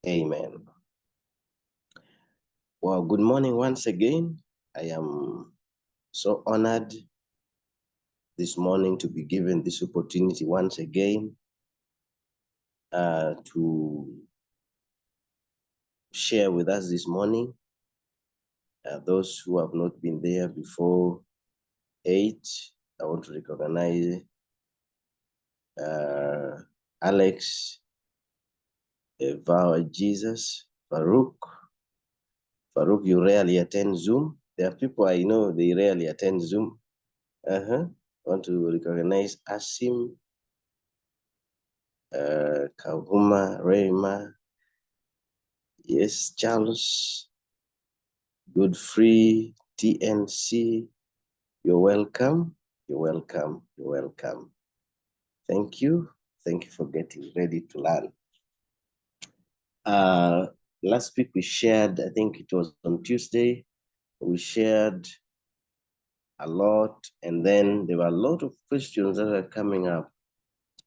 Amen. Well, good morning once again. I am so honored this morning to be given this opportunity once again to share with us this morning. Those who have not been there before 8, I want to recognize Alex, Jesus, Farouk. Farouk, you rarely attend Zoom. There are people I know, they rarely attend Zoom. I want to recognize Asim, Kahuma, Rema, yes, Charles, Godfrey, TNC. You're welcome. You're welcome. You're welcome. Thank you. Thank you for getting ready to learn. Last week we shared, I think it was on Tuesday, we shared a lot, and then there were a lot of questions that are coming up.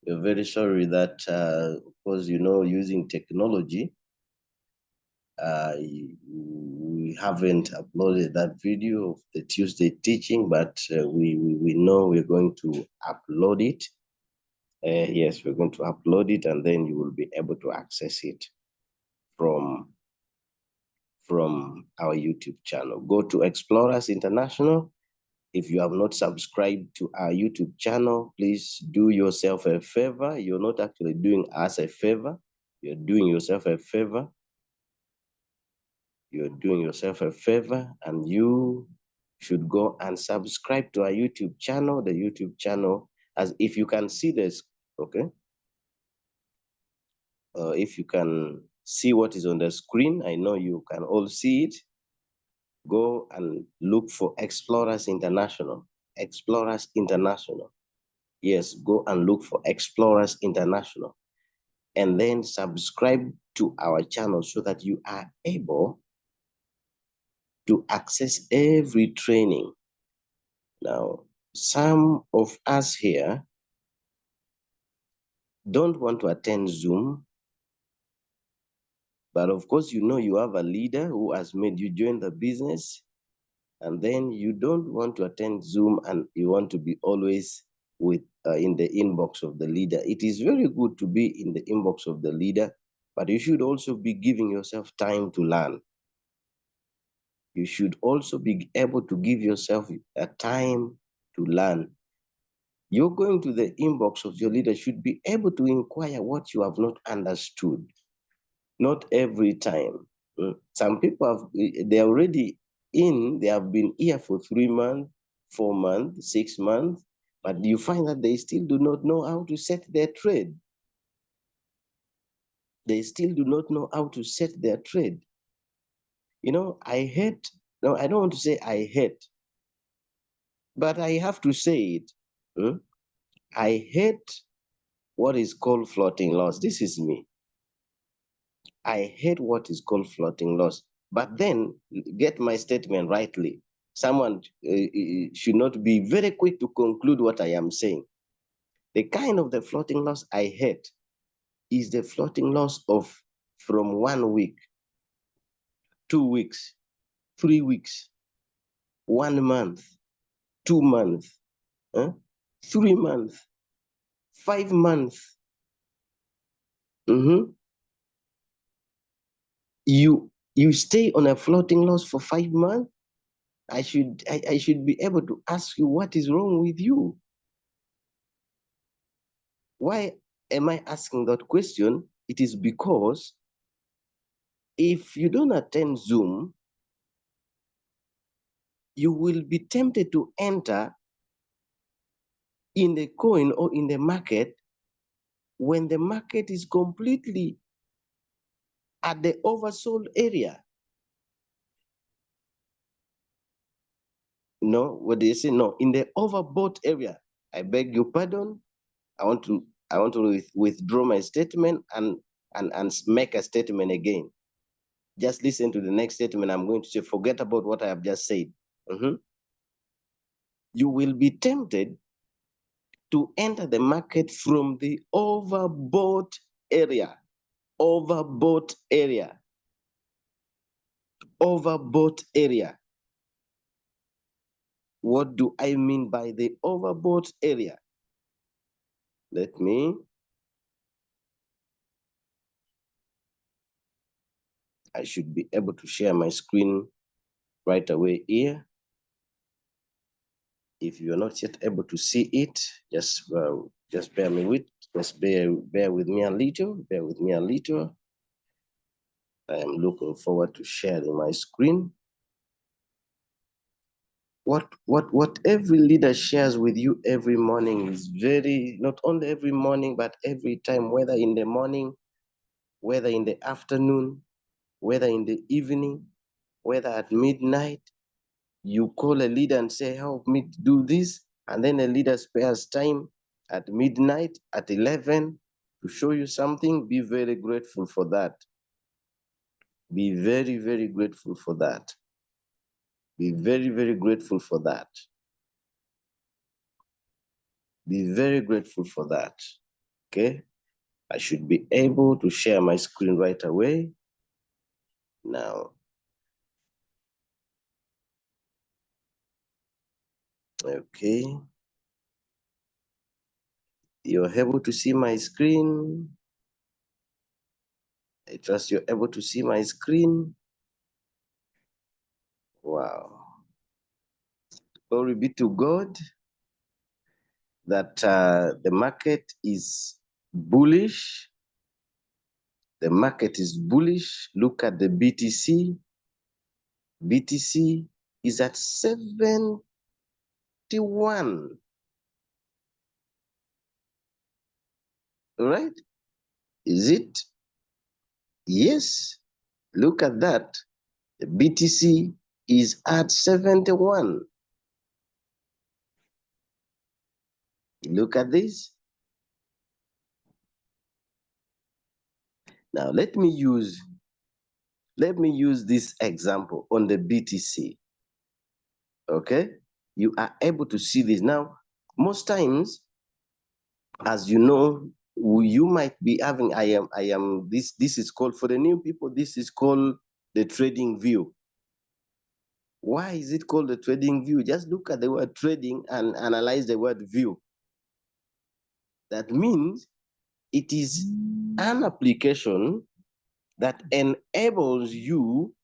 We're very sorry that, of course, using technology, we haven't uploaded that video of the Tuesday teaching, but we know we're going to upload it. Yes, we're going to upload it, and then you will be able to access it from our YouTube channel. Go to Explorers International. If you have not subscribed to our YouTube channel, please do yourself a favor. You're not actually doing us a favor. You're doing yourself a favor. You're doing yourself a favor, and you should go and subscribe to our YouTube channel. The YouTube channel, as if you can see this, okay? If you can see what is on the screen, I know you can all see it. Go and look for Explorers International. Explorers International. Yes, go and look for Explorers International. And then subscribe to our channel so that you are able to access every training. Now, some of us here don't want to attend Zoom, but of course, you have a leader who has made you join the business, and then you don't want to attend Zoom and you want to be always in the inbox of the leader. It is very good to be in the inbox of the leader, but you should also be giving yourself time to learn. You should also be able to give yourself a time to learn. You're going to the inbox of your leader, should be able to inquire what you have not understood. Not every time. Some people they're already they have been here for 3 months, 4 months, 6 months, but you find that they still do not know how to set their trade. They still do not know how to set their trade. I don't want to say I hate, but I have to say it. I hate what is called floating loss. This is me. I hate what is called floating loss. But then, get my statement rightly. Someone should not be very quick to conclude what I am saying. The kind of the floating loss I hate is the floating loss of from 1 week, 2 weeks, 3 weeks, 1 month, 2 months, 3 months, 5 months. You stay on a floating loss for 5 months. I should be able to ask you what is wrong with you. Why am I asking that question? It is because if you don't attend Zoom, you will be tempted to enter in the coin or in the market when the market is completely at the oversold area. No, what do you say? No, in the overbought area. I beg your pardon. I want to withdraw my statement and make a statement again. Just listen to the next statement. I'm going to say, forget about what I have just said. You will be tempted to enter the market from the overbought area. overbought area. Overbought area. What do I mean by the overbought area? Let me. I should be able to share my screen right away here. If you're not yet able to see it, just bear me with. Just bear with me a little. Bear with me a little. I am looking forward to sharing my screen. What every leader shares with you every morning is very, not only every morning, but every time, whether in the morning, whether in the afternoon, whether in the evening, whether at midnight, you call a leader and say, help me to do this. And then a leader spares time at midnight, at 11 to show you something. Be very grateful for that. Be very, very grateful for that. Be very, very grateful for that. Be very grateful for that. Okay? I should be able to share my screen right away. Now, okay. You're able to see my screen. I trust you're able to see my screen. Wow. Glory be to God that the market is bullish. The market is bullish. Look at the BTC. BTC is at 71. Right? Is it? Yes. Look at that. The BTC is at 71. Look at this. Now let me use this example on the BTC. Okay? You are able to see this. Now, most times, as you know, you might be having, this is called, for the new people, this is called the trading view. Why is it called the trading view? Just look at the word trading and analyze the word view. That means it is an application that enables you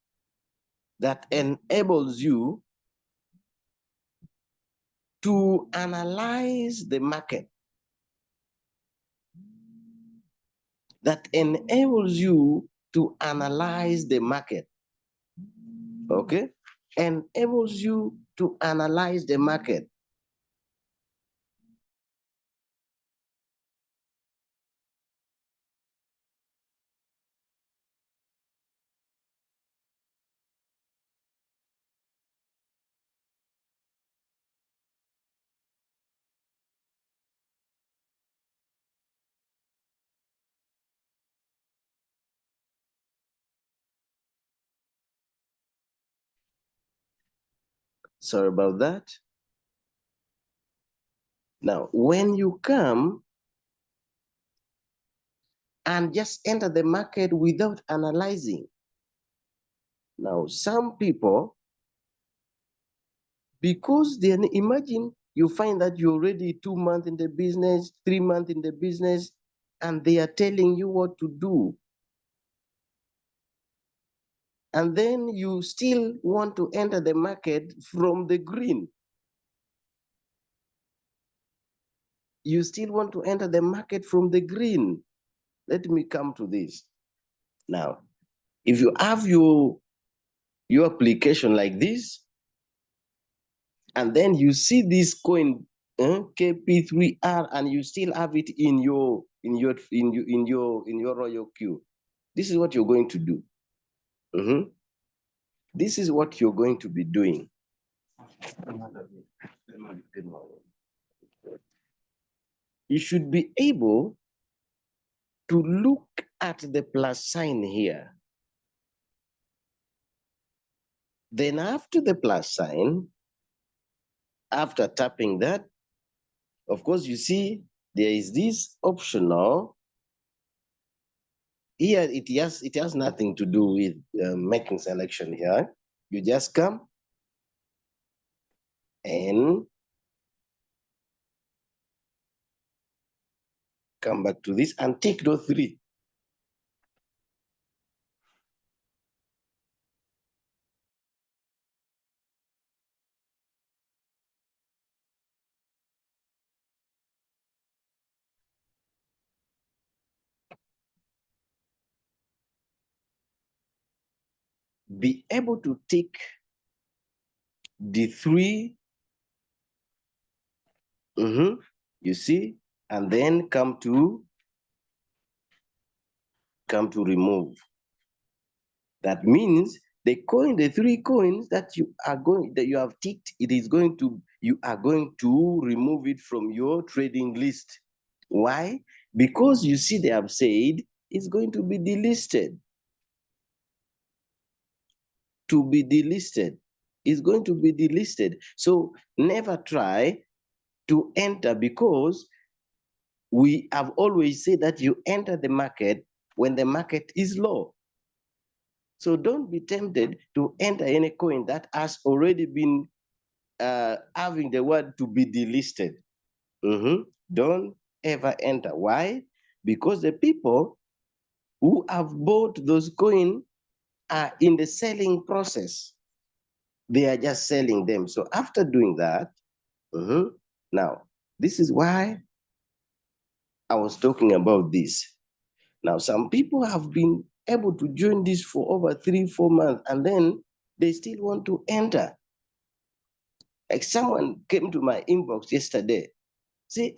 to analyze the market, that enables you to analyze the market. Okay? Enables you to analyze the market. Sorry about that. Now, when you come and just enter the market without analyzing, now some people, because they imagine you find that you're already 2 months in the business, 3 months in the business, and they are telling you what to do. And then you still want to enter the market from the green. You still want to enter the market from the green. Let me come to this. Now, if you have your application like this, and then you see this coin KP3R, and you still have it in your Royalq, this is what you're going to do. This is what you're going to be doing. You should be able to look at the plus sign here. Then after the plus sign, after tapping that, of course, you see there is this optional here it has nothing to do with making selection here. You just come and come back to this and tick those three. Be able to tick the three, you see, and then come to remove. That means the three coins that you have ticked, you are going to remove it from your trading list. Why? Because you see, they have said it's going to be delisted. To be delisted. It's going to be delisted. So never try to enter, because we have always said that you enter the market when the market is low. So don't be tempted to enter any coin that has already been having the word to be delisted. Don't ever enter. Why? Because the people who have bought those coins are in the selling process. They are just selling them. So after doing that, now, this is why I was talking about this. Now, some people have been able to join this for over 3-4 months, and then they still want to enter. Like someone came to my inbox yesterday, say,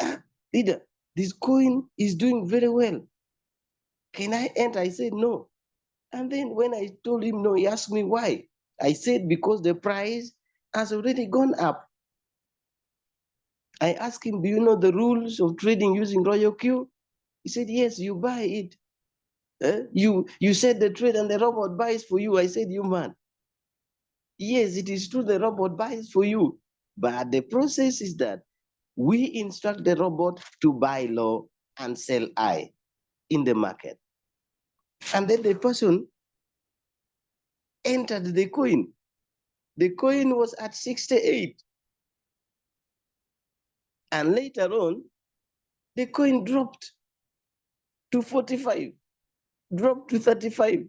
leader, this coin is doing very well. Can I enter? I said, no. And then when I told him no, he asked me why. I said, because the price has already gone up. I asked him, do you know the rules of trading using Royalq? He said, yes, you buy it. You set the trade and the robot buys for you. I said, you man. Yes, it is true, the robot buys for you. But the process is that we instruct the robot to buy low and sell high in the market. And then the person entered the coin. The coin was at 68. And later on, the coin dropped to 45, dropped to 35,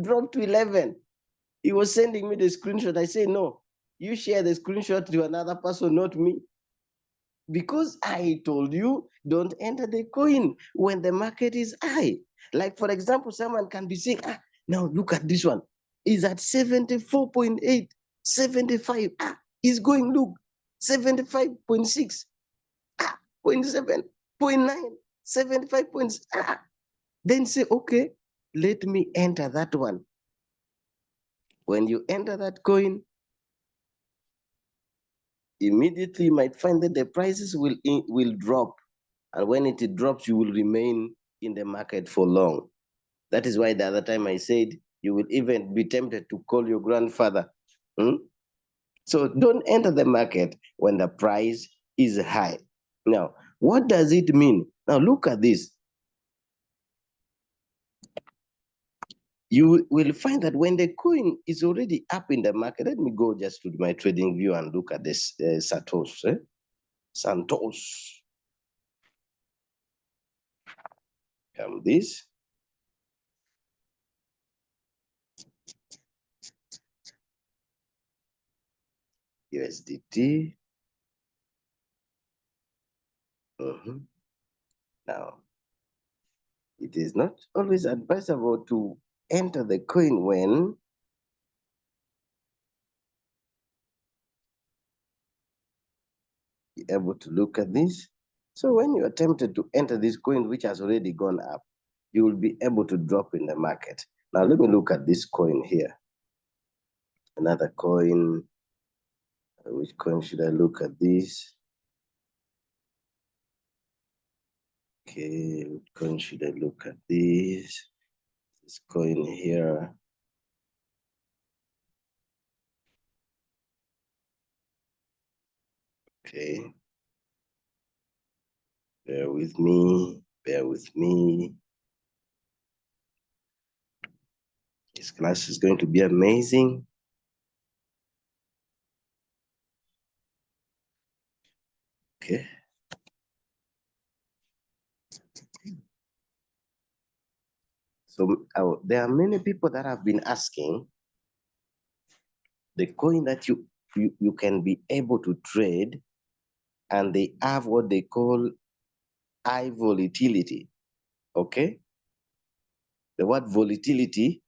dropped to 11. He was sending me the screenshot. I say, no, you share the screenshot to another person, not me. Because I told you, don't enter the coin when the market is high. Like, for example, someone can be saying, now look at this one. It's at 74.8, 75. It's going, look, 75.6, 0.7, 0.9, 75 points. Then say, okay, let me enter that one. When you enter that coin, immediately you might find that the prices will drop. And when it drops, you will remain in the market for long. That is why the other time I said you will even be tempted to call your grandfather. So don't enter the market when the price is high. Now, what does it mean? Now look at this. You will find that when the coin is already up in the market, let me go just to my trading view and look at this Santos. Santos. Come this. USDT. Now, it is not always advisable to enter the coin when you're able to look at this. So when you are tempted to enter this coin, which has already gone up, you will be able to drop in the market. Now, let me look at this coin here. Another coin. Which coin should I look at this? Okay, which coin should I look at this? This coin here. Okay. Bear with me. Bear with me. This class is going to be amazing. Okay. So there are many people that have been asking the coin that you can be able to trade, and they have what they call high volatility. Okay. The word volatility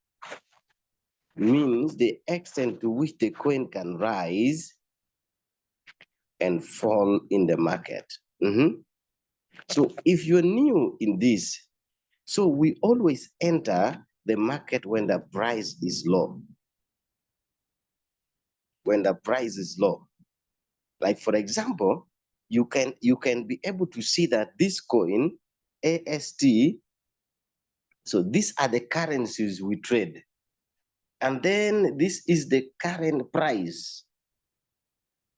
means the extent to which the coin can rise and fall in the market. So if you're new in this, so we always enter the market when the price is low. When the price is low. Like for example, you can be able to see that this coin, AST, so these are the currencies we trade. And then this is the current price.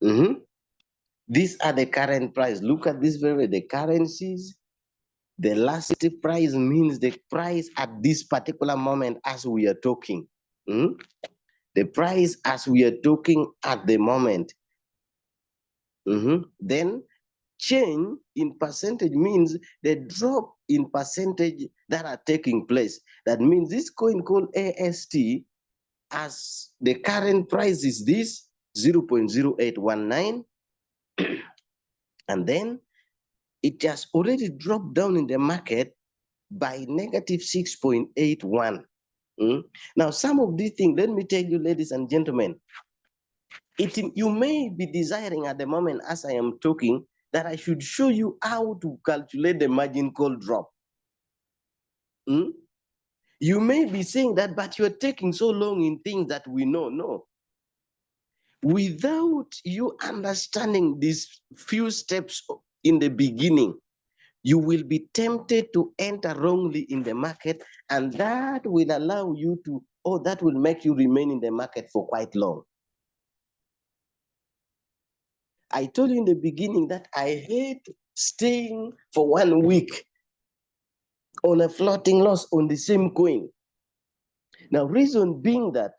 These are the current price. Look at this the currencies. The last price means the price at this particular moment as we are talking. The price as we are talking at the moment. Then change in percentage means the drop in percentage that are taking place. That means this coin called AST, as the current price is this 0.0819, and then it has already dropped down in the market by negative 6.81. Now, some of these things, let me tell you, ladies and gentlemen, you may be desiring at the moment as I am talking that I should show you how to calculate the margin call drop. You may be saying that, but you're taking so long in things that we know. No. Without you understanding these few steps in the beginning, you will be tempted to enter wrongly in the market, and that will allow you to, or that will make you remain in the market for quite long. I told you in the beginning that I hate staying for 1 week on a floating loss on the same coin. Now, reason being that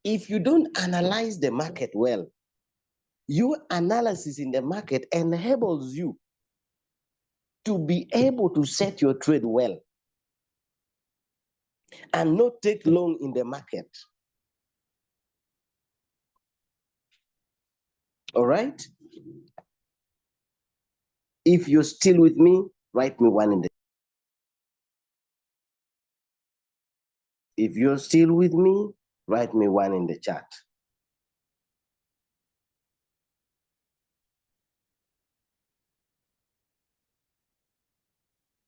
if you don't analyze the market well, your analysis in the market enables you to be able to set your trade well and not take long in the market. All right? If you're still with me, write me one in the. If you're still with me, write me one in the chat.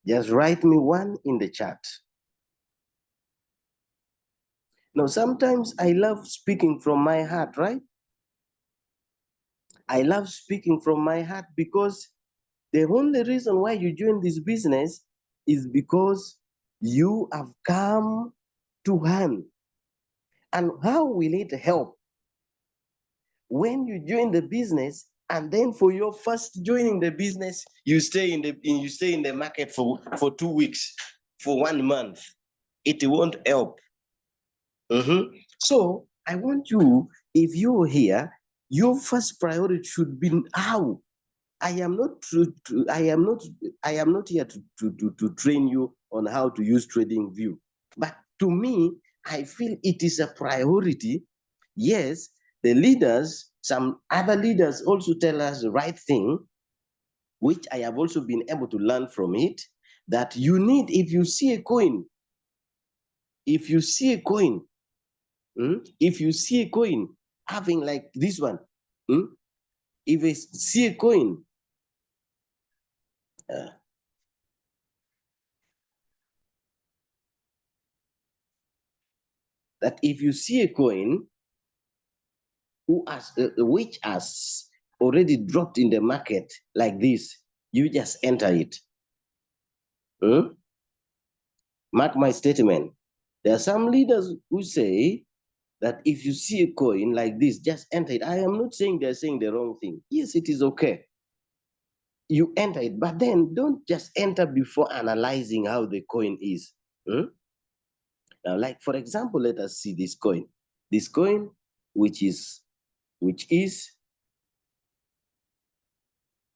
Just write me one in the chat. Now, sometimes I love speaking from my heart, right? I love speaking from my heart because the only reason why you join this business is because you have come to hand. And how will it help when you join the business, and then for your first joining the business, you stay in the market for 2 weeks, for 1 month? It won't help. So I want you, if you're here, your first priority should be how. I am not here to train you on how to use TradingView. But to me, I feel it is a priority. Yes, the leaders, some other leaders also tell us the right thing, which I have also been able to learn from it, that you need, if you see a coin, if you see a coin having like this one, if I see a coin, that if you see a coin which has already dropped in the market like this, you just enter it. Mark my statement. There are some leaders who say that if you see a coin like this, just enter it. I am not saying they're saying the wrong thing. Yes, it is okay. You enter it, but then don't just enter before analyzing how the coin is. Now, like for example, let us see this coin. This coin, which is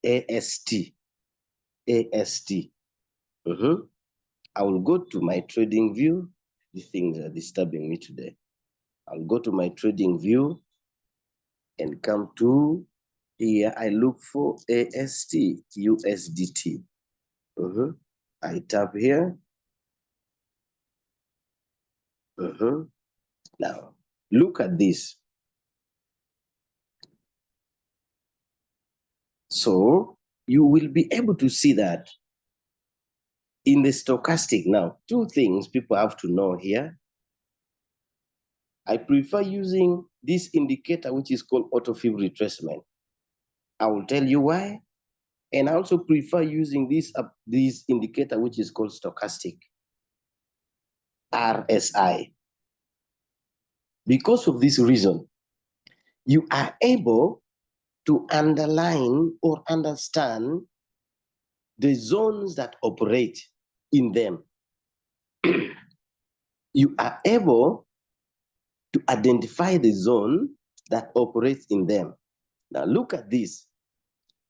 AST. AST. I will go to my trading view. These things are disturbing me today. I'll go to my trading view and come to here. I look for AST, USDT. I tap here. Now, look at this. So you will be able to see that in the stochastic. Now, two things people have to know here. I prefer using this indicator, which is called auto-fib retracement. I will tell you why. And I also prefer using this indicator, which is called stochastic, RSI. Because of this reason, you are able to underline or understand the zones that operate in them. You are able to identify the zone that operates in them. Now look at this.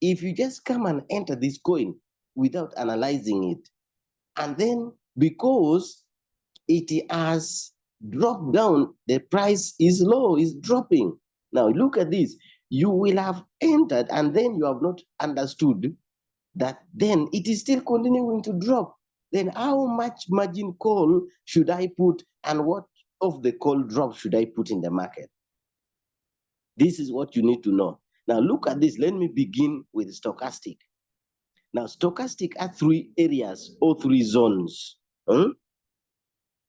If you just come and enter this coin without analyzing it, and then because it has dropped down, the price is low, is dropping. Now look at this. You will have entered and then you have not understood that then it is still continuing to drop. Then how much margin call should I put and what of the call drop should I put in the market? This is what you need to know. Now look at this. Let me begin with stochastic. Now stochastic are three areas or three zones.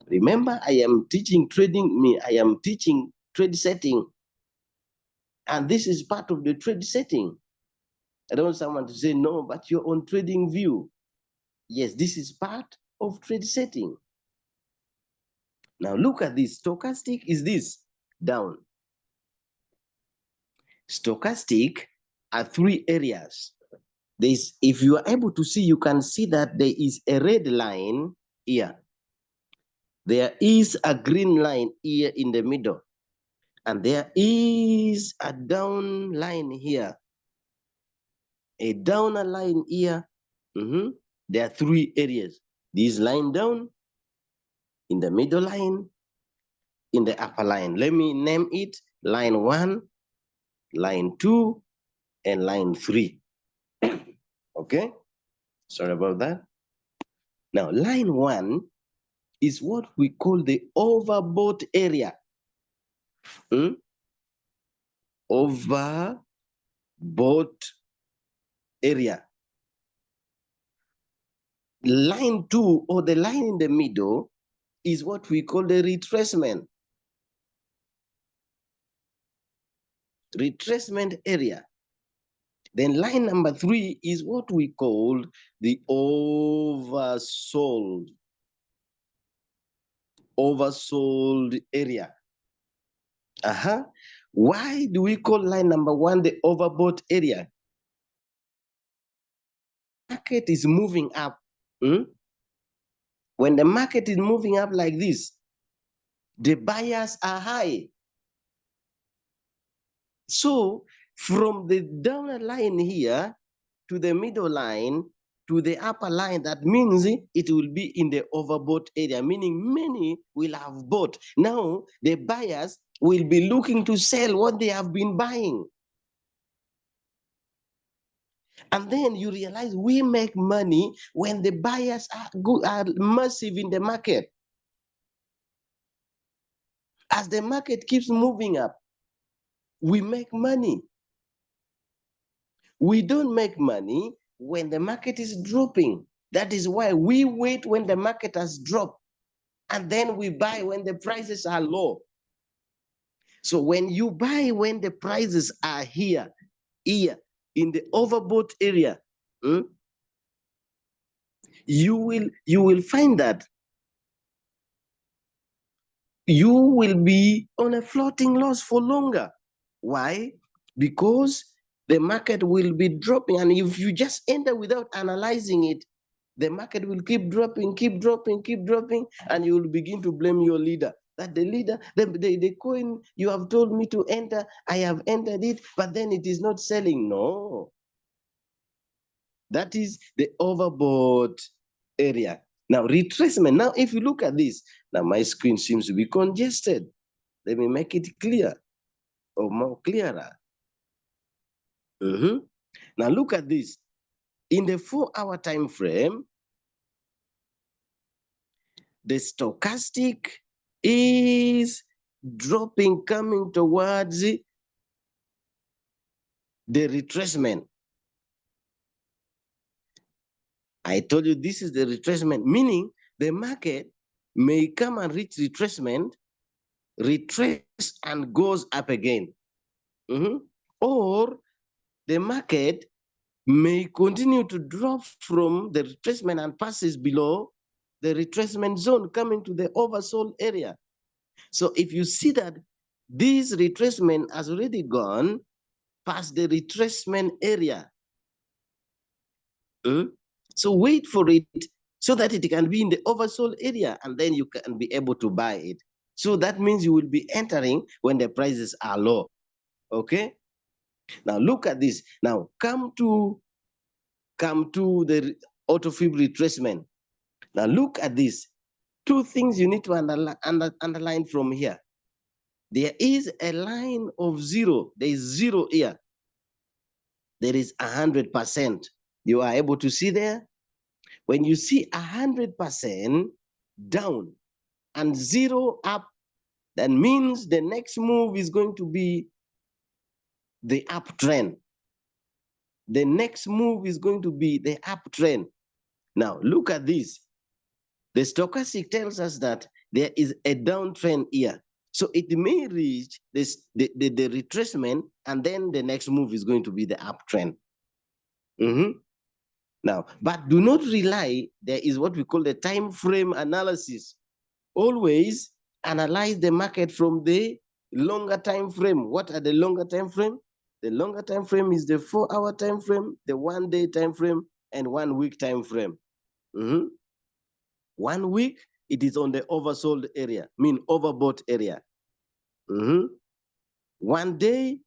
Remember, I am teaching trading. I am teaching trade setting. And this is part of the trade setting. I don't want someone to say, no, but you're on trading view. Yes, this is part of trade setting. Now look at this. Stochastic is this, down. Stochastic are three areas. If you are able to see, you can see that there is a red line here. There is a green line here in the middle. And there is a down line here. A down line here. There are three areas. This line down, in the middle line, in the upper line. Let me name it line 1, line 2, and line 3. Okay? Sorry about that. Now, line 1 is what we call the overbought area. Overbought area. Line 2, or the line in the middle, is what we call the retracement. Retracement area. Then line number 3 is what we call the oversold area. Why do we call line number 1 the overbought area? Market is moving up. When the market is moving up like this, the buyers are high. So from the down line here to the middle line to the upper line, that means it will be in the overbought area, meaning many will have bought. Now the buyers will be looking to sell what they have been buying. And then you realize we make money when the buyers are massive in the market. As the market keeps moving up, we make money. We don't make money when the market is dropping. That is why we wait when the market has dropped, and then we buy when the prices are low. So when you buy when the prices are here in the overbought area, you will find that you will be on a floating loss for longer. Why? Because the market will be dropping, and if you just enter without analyzing it, the market will keep dropping, and you will begin to blame your leader. That the leader, the coin you have told me to enter, I have entered it, but then it is not selling. No. That is the overbought area. Now, retracement. Now, if you look at this, now my screen seems to be congested. Let me make it clear or more clearer. Now, look at this. In the 4-hour time frame, the stochastic is dropping, coming towards the retracement. I told you this is the retracement, meaning the market may come and reach retracement, retrace and goes up again. Or the market may continue to drop from the retracement and passes below the retracement zone, coming to the oversold area. So if you see that this retracement has already gone past the retracement area, so wait for it so that it can be in the oversold area, and then you can be able to buy it. So that means you will be entering when the prices are low. Okay? Now look at this. Now come to the auto fib retracement. Now look at this. Two things you need to underline from here. There is a line of zero. There is zero here. There is 100%. You are able to see there? When you see 100% down and zero up, that means the next move is going to be the uptrend. The next move is going to be the uptrend. Now, look at this. The stochastic tells us that there is a downtrend here. So it may reach this, the retracement, and then the next move is going to be the uptrend. Now, but do not rely, there is what we call the time frame analysis. Always analyze the market from the longer time frame. What are the longer time frame? The longer time frame is the 4-hour time frame, the 1-day time frame, and 1-week time frame. 1 week, it is on the oversold area, overbought area. 1 day,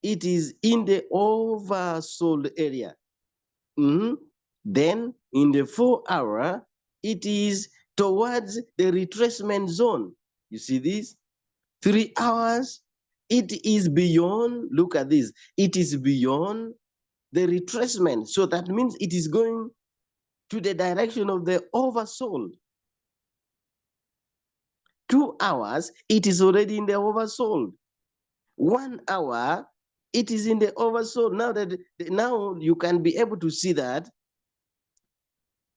it is in the oversold area. Then in the 4-hour, it is towards the retracement zone. You see this? 3 hours, it is beyond, look at this, it is beyond the retracement. So that means it is going to the direction of the oversold. 2 hours, it is already in the oversold. 1 hour, it is in the oversold. Now you can be able to see that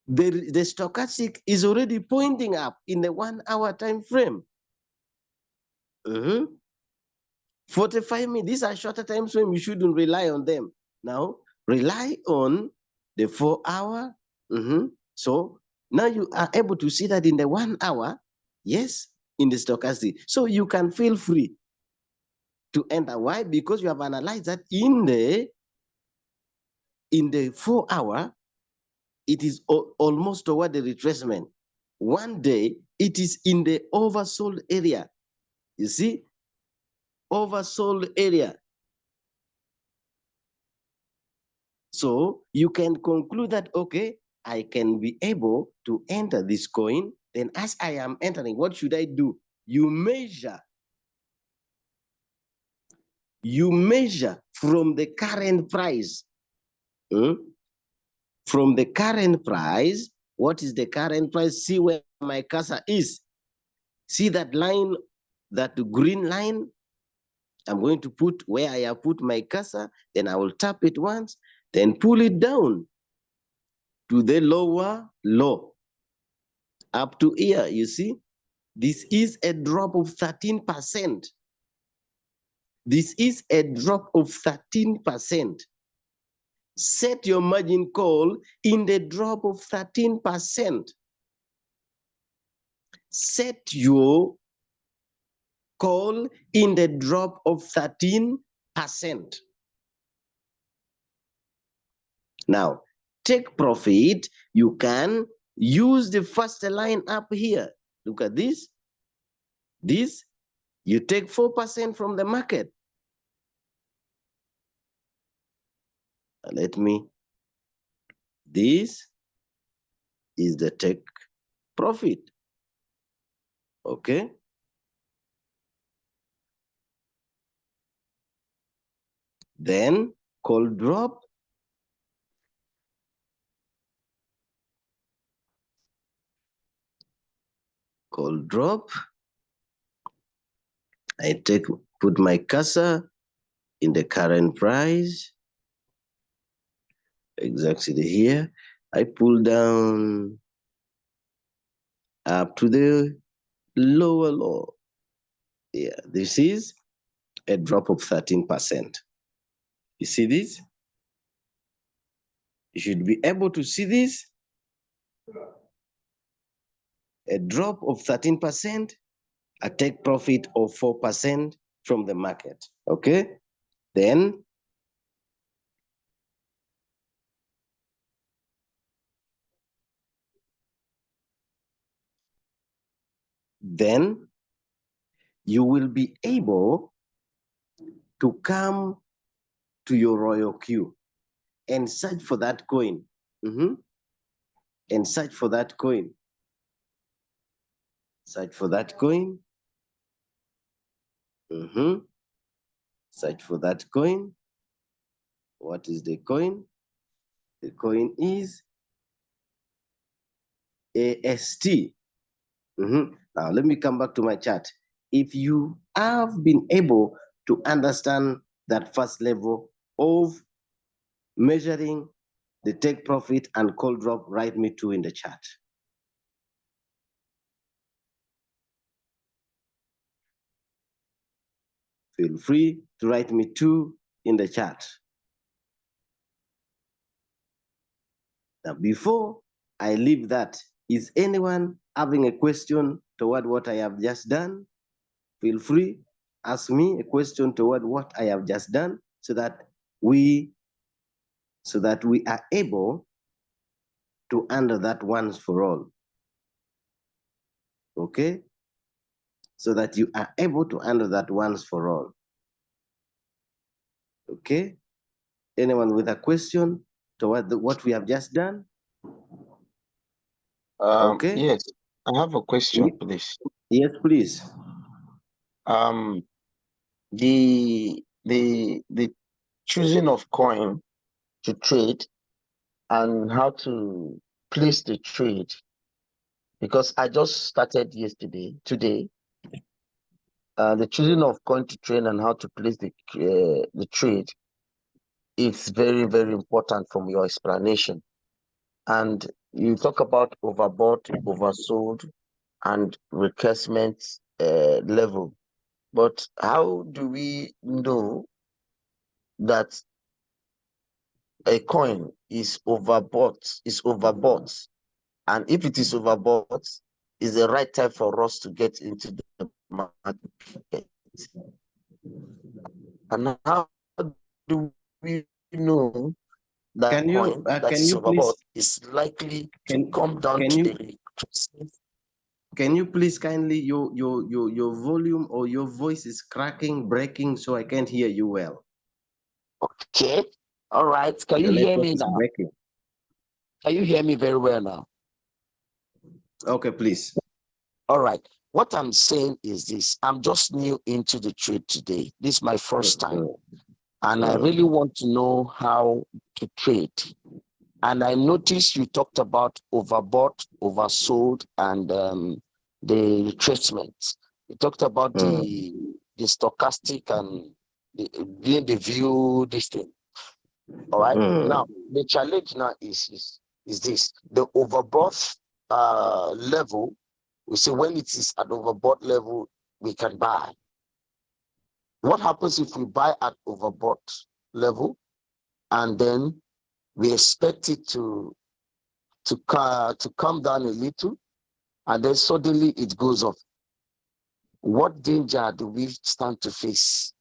the stochastic is already pointing up in the 1-hour time frame. 45 minutes, these are shorter time frame, you shouldn't rely on them. Now, rely on the 4-hour. So now you are able to see that in the 1 hour, yes, in the stochastic. So you can feel free to enter. Why? Because you have analyzed that in the 4-hour, it is almost toward the retracement. 1 day, it is in the oversold area. You see? Oversold area. So you can conclude that, okay, I can be able to enter this coin. Then as I am entering, what should I do? You measure from the current price. From the current price, what is the current price? See where my cursor is. See that line, that green line? I'm going to put where I have put my cursor, then I will tap it once, then pull it down to the lower low. Up to here, you see, this is a drop of 13%. This is a drop of 13%. Set your margin call in the drop of 13%. Set your call in the drop of 13%. Now, take profit You can use the first line up here. Look at this. This, you take 4% from the market. Let me, this is the take profit. Okay. Then call drop. Call drop. I put my cursor in the current price. Exactly here. I pull down up to the lower low. Yeah, this is a drop of 13%. You see this? You should be able to see this. A drop of 13%, a take profit of 4% from the market. Okay? Then you will be able to come to your Royalq and search for that coin. And search for that coin. Search for that coin. Search for that coin. What is the coin? The coin is AST. Now, let me come back to my chart. If you have been able to understand that first level of measuring the take profit and call drop, write me 2 in the chat. Feel free to write me 2 in the chat. Now, before I leave that, is anyone having a question toward what I have just done? Feel free, ask me a question toward what I have just done so that we are able to handle that once for all. Okay? So that you are able to handle that once for all. Okay? Anyone with a question toward what we have just done? Okay. Yes, I have a question, please. Yes, please. The choosing of coin to trade and how to place the trade, because I just started today. The choosing of coin to trade and how to place the trade is very, very important from your explanation. And you talk about overbought, oversold, and retracement level. But how do we know that a coin is overbought? And if it is overbought, is the right time for us to get into the market? And how do we know that coin that is overbought is likely to come down to the retracement? Can you please kindly, your volume or your voice is cracking, breaking, so I can't hear you well. Okay. All right. Can you hear me now? Breaking. Can you hear me very well now? Okay, please. All right. What I'm saying is this. I'm just new into the trade today. This is my first time. And I really want to know how to trade. And I noticed you talked about overbought, oversold, and the retracement. You talked about the stochastic and the view, this thing. All right. Now, the challenge now is this. The overbought level, we say when it is at overbought level, we can buy. What happens if we buy at overbought level and then we expect it to come down a little and then suddenly it goes up? What danger do we stand to face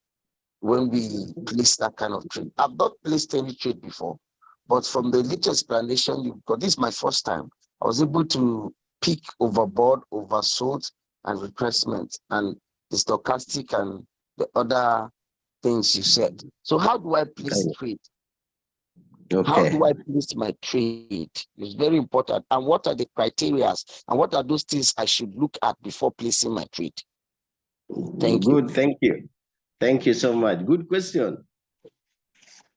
when we place that kind of trade? I've not placed any trade before, But from the little explanation you got, this is my first time, I was able to pick overbought, oversold, and retracement, and the stochastic and the other things you said. So how do I place trade? How Okay. do I place my trade? It's very important. And what are the criteria? And what are those things I should look at before placing my trade? Thank you. Good. Thank you. Thank you so much. Good question.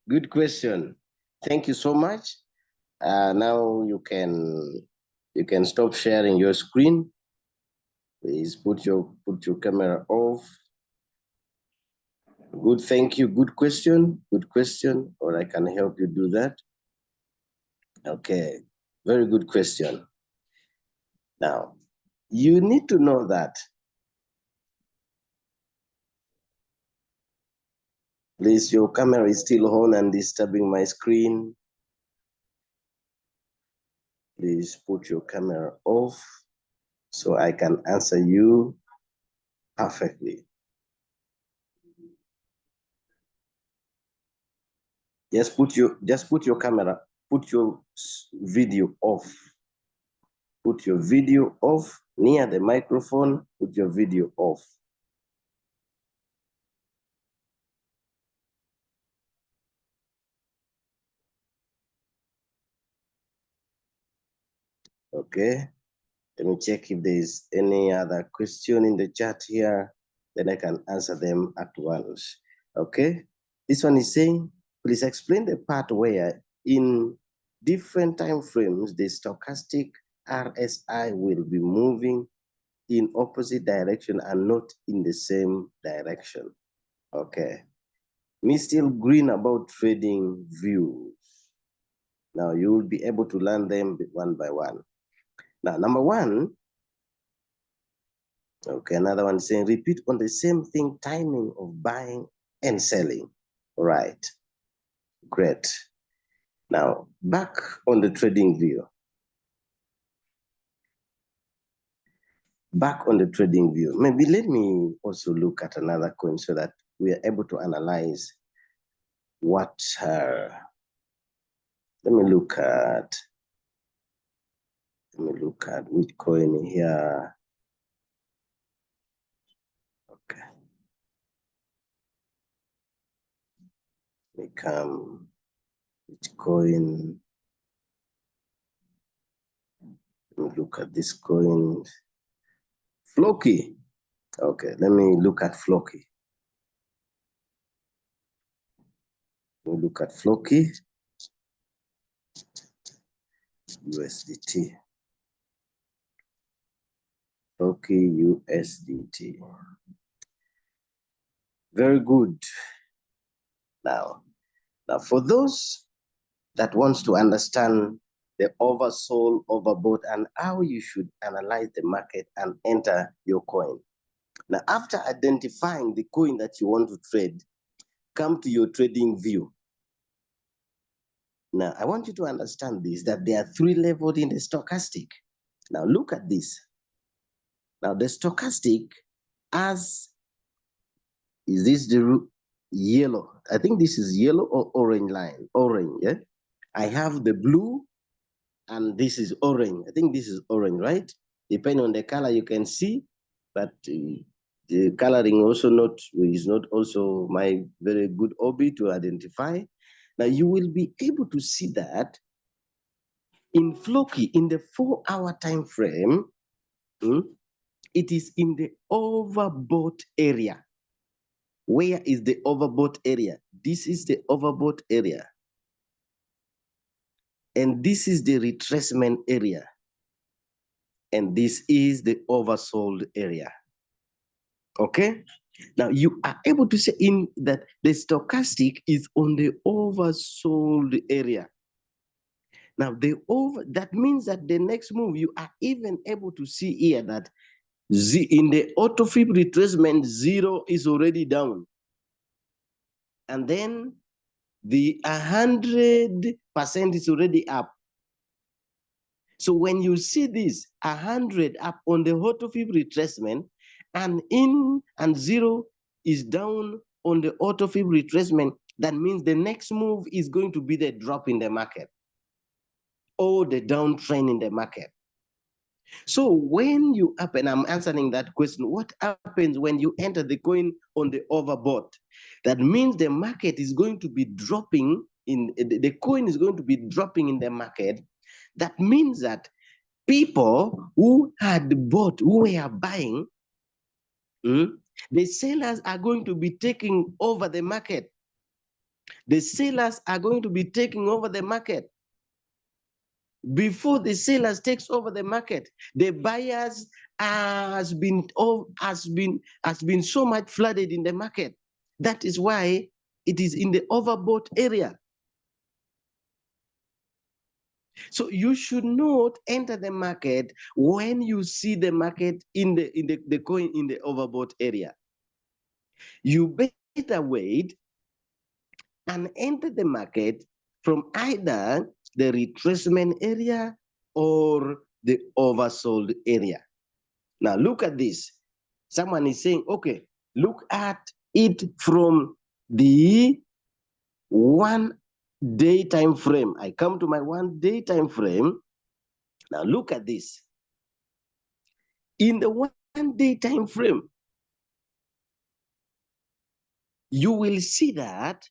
Good question. Thank you so much. Now you can stop sharing your screen. Please put your camera off. Good. Thank you. Good question. Good question. Or I can help you do that. Okay. Very good question. Now, you need to know that. Please, your camera is still on and disturbing my screen. Please put your camera off so I can answer you perfectly. Just put your camera, put your video off. Put your video off near the microphone, put your video off. Okay. Let me check if there's any other question in the chat here, then I can answer them at once. Okay. This one is saying, please explain the part where in different time frames, the stochastic RSI will be moving in opposite direction and not in the same direction. Okay. Me still green about trading views. Now you will be able to learn them one by one. Now, number one, okay, another one saying repeat on the same thing, timing of buying and selling. Right. Great. Now, back on the trading view. Back on the trading view. Maybe let me also look at another coin so that we are able to analyze what, let me look at which coin here. Okay. We come, which coin? Let me look at this coin. Floki. Okay, let me look at Floki. We look at Floki, USDT. Floki, USDT. Very good. Now for those that wants to understand the oversold, overbought, and how you should analyze the market and enter your coin. Now, after identifying the coin that you want to trade, come to your trading view. Now, I want you to understand this, that there are three levels in the stochastic. Now, look at this. Now, the stochastic is this the yellow? I think this is yellow or orange line. Orange, yeah? I have the blue and this is orange. I think this is orange, right? Depending on the color you can see, but the coloring also is not also my very good hobby to identify. Now you will be able to see that in Floki, in the 4-hour time frame, it is in the overbought area. Where is the overbought area? This is the overbought area. And this is the retracement area. And this is the oversold area. Okay? Now you are able to say in that the stochastic is on the oversold area. Now that means that the next move you are even able to see here that in the auto fib retracement, 0 is already down. And then the 100% is already up. So when you see this 100 up on the auto fib retracement and 0 is down on the auto fib retracement, that means the next move is going to be the drop in the market or the downtrend in the market. So when you happen, I'm answering that question, what happens when you enter the coin on the overbought? That means the market is going to be dropping in, the coin is going to be dropping in the market. That means that people who had bought, who were buying, the sellers are going to be taking over the market. The sellers are going to be taking over the market. Before the sellers takes over the market, the buyers has been so much flooded in the market. That is why it is in the overbought area. So you should not enter the market when you see the market in the coin in the overbought area. You better wait and enter the market from either the retracement area or the oversold area. Now look at this. Someone is saying, okay, look at it from the 1 day time frame. I come to my 1 day time frame. Now look at this. In the 1 day time frame, you will see that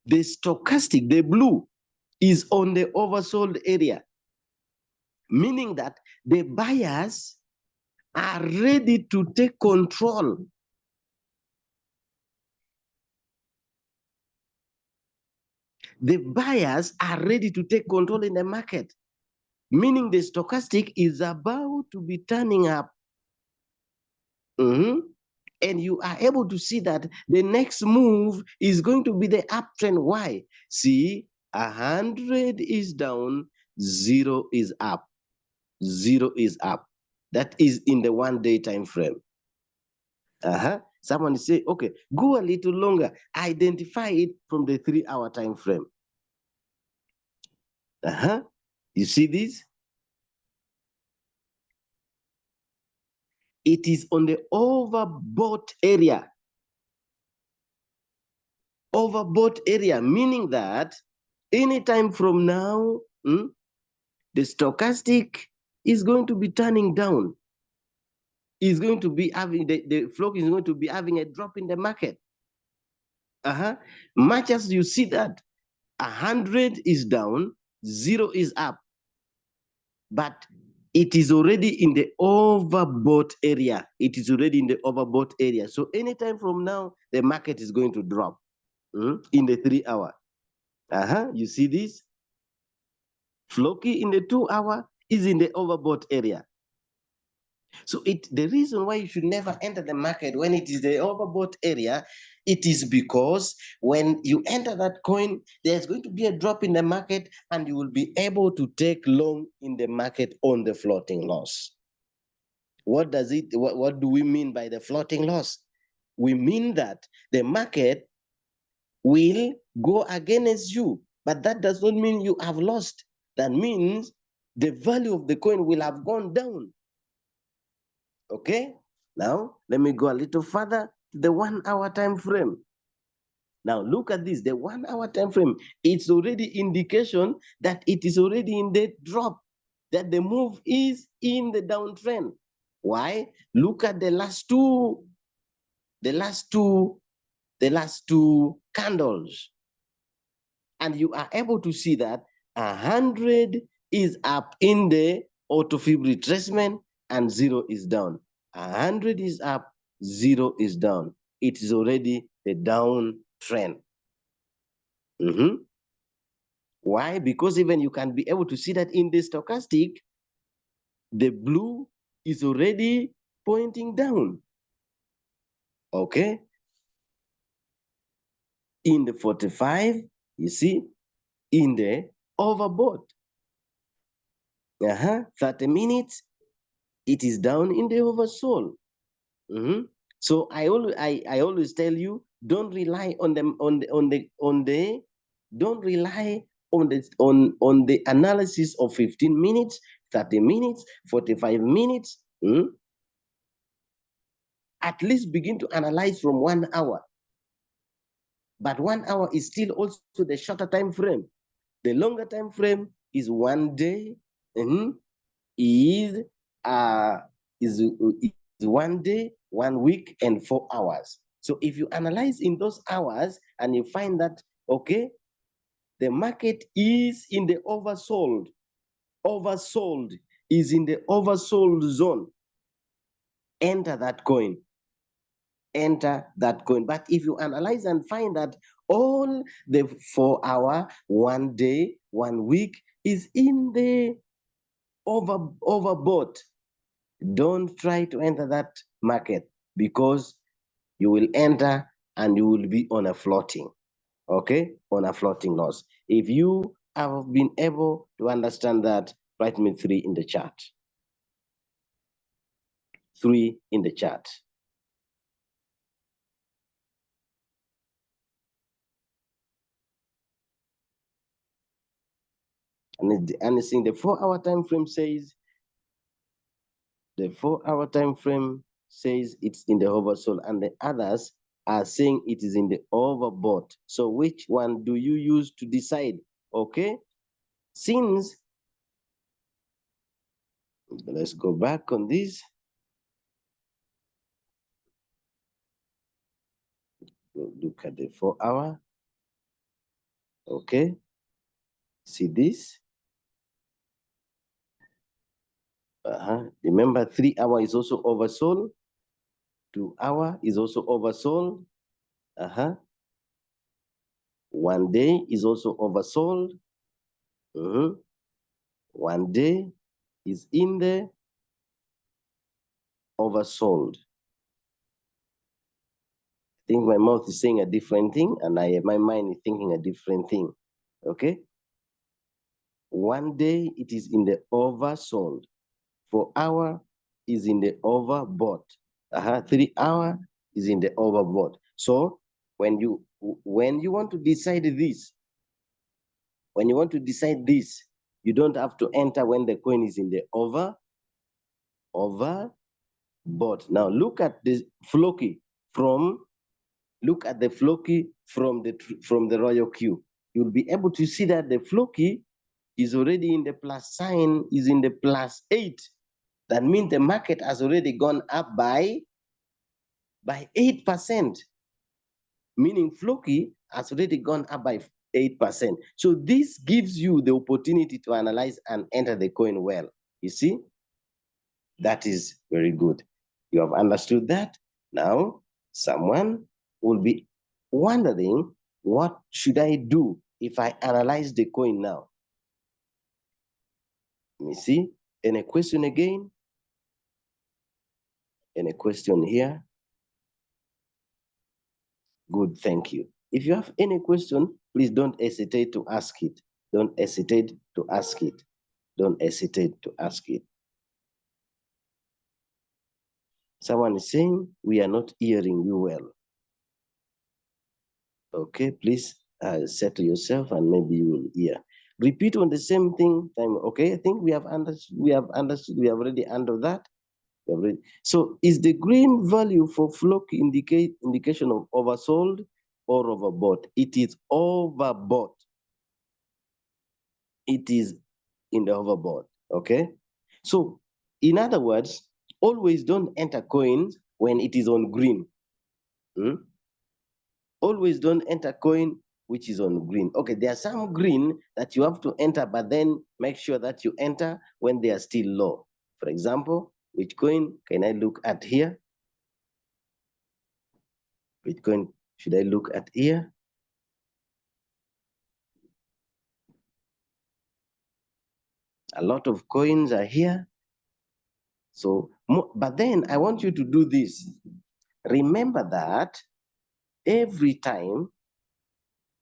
the stochastic, the blue, is on the oversold area, meaning that the buyers are ready to take control. The buyers are ready to take control in the market, meaning the stochastic is about to be turning up. And you are able to see that the next move is going to be the uptrend. Why? See, 100 is down, 0 is up. 0 is up. That is in the 1 day time frame. Someone say, okay, go a little longer. Identify it from the 3-hour time frame. You see this? It is on the overbought area. Overbought area, meaning that anytime from now, the stochastic is going to be turning down. Is going to be having the flock is going to be having a drop in the market. Much as you see that 100 is down, 0 is up, but it is already in the overbought area. It is already in the overbought area. So anytime from now, the market is going to drop in the 3-hour. You see this? Flocky in the 2-hour is in the overbought area. So the reason why you should never enter the market when it is the overbought area, it is because when you enter that coin, there's going to be a drop in the market and you will be able to take long in the market on the floating loss. What do we mean by the floating loss? We mean that the market will go against you, but that does not mean you have lost. That means the value of the coin will have gone down. Okay, now let me go a little further to the 1-hour time frame. Now look at this, the 1-hour time frame, it's already indication that it is already in the drop, that the move is in the downtrend. Why? Look at the last two candles. And you are able to see that 100 is up in the auto-fib retracement and 0 is down. 100 is up, 0 is down. It is already a down trend. Why? Because even you can be able to see that in the stochastic, the blue is already pointing down. Okay? In the 45, you see, in the overbought. 30 minutes, it is down in the oversold. So I always tell you, don't rely on don't rely on the analysis of 15 minutes, 30 minutes, 45 minutes. At least begin to analyze from 1 hour. But 1 hour is still also the shorter time frame. The longer time frame is 1 day, is uh is 1 day, 1 week, and 4 hours. So if you analyze in those hours and you find that, okay, the market is in the oversold, is in the oversold zone, enter that coin. But if you analyze and find that all the 4 hour, 1 day, 1 week is in the overbought, don't try to enter that market, because you will enter and you will be on a floating, okay, on a floating loss. If you have been able to understand that, write me 3 in the chat. 3 in the chat. And it's in the 4-hour time frame says, the 4-hour time frame says it's in the oversold, and the others are saying it is in the overbought. So which one do you use to decide? Okay, since, let's go back on this. Look at the 4-hour. Okay, see this. Remember, 3-hour is also oversold. 2-hour is also oversold. 1 day is also oversold. 1 day is in the oversold. I think my mouth is saying a different thing, and my mind is thinking a different thing. Okay. 1 day it is in the oversold. 4-hour is in the overbought. 3-hour is in the overbought. So when you want to decide this, you don't have to enter when the coin is in the overbought. Now look at the Floki from the Royalq. You'll be able to see that the Floki is already in the plus sign, is in the plus 8. That means the market has already gone up by 8%. Meaning Floki has already gone up by 8%. So this gives you the opportunity to analyze and enter the coin well. You see? That is very good. You have understood that? Now, someone will be wondering, what should I do if I analyze the coin now? Let me see. Any question again? Any question here? Good, thank you. If you have any question, please don't hesitate to ask it. Don't hesitate to ask it. Don't hesitate to ask it. Someone is saying, we are not hearing you well. Okay, please settle yourself and maybe you will hear. Repeat on the same thing time. Okay, I think we have understood. We have already under that. So is the green value for flock indication of oversold or overbought? It is overbought. It is in the overbought. Okay. So in other words, always don't enter coins when it is on green. Always don't enter coin which is on green. Okay, there are some green that you have to enter, but then make sure that you enter when they are still low. For example, which coin can I look at here? Which coin should I look at here? A lot of coins are here. So, but then I want you to do this. Remember that every time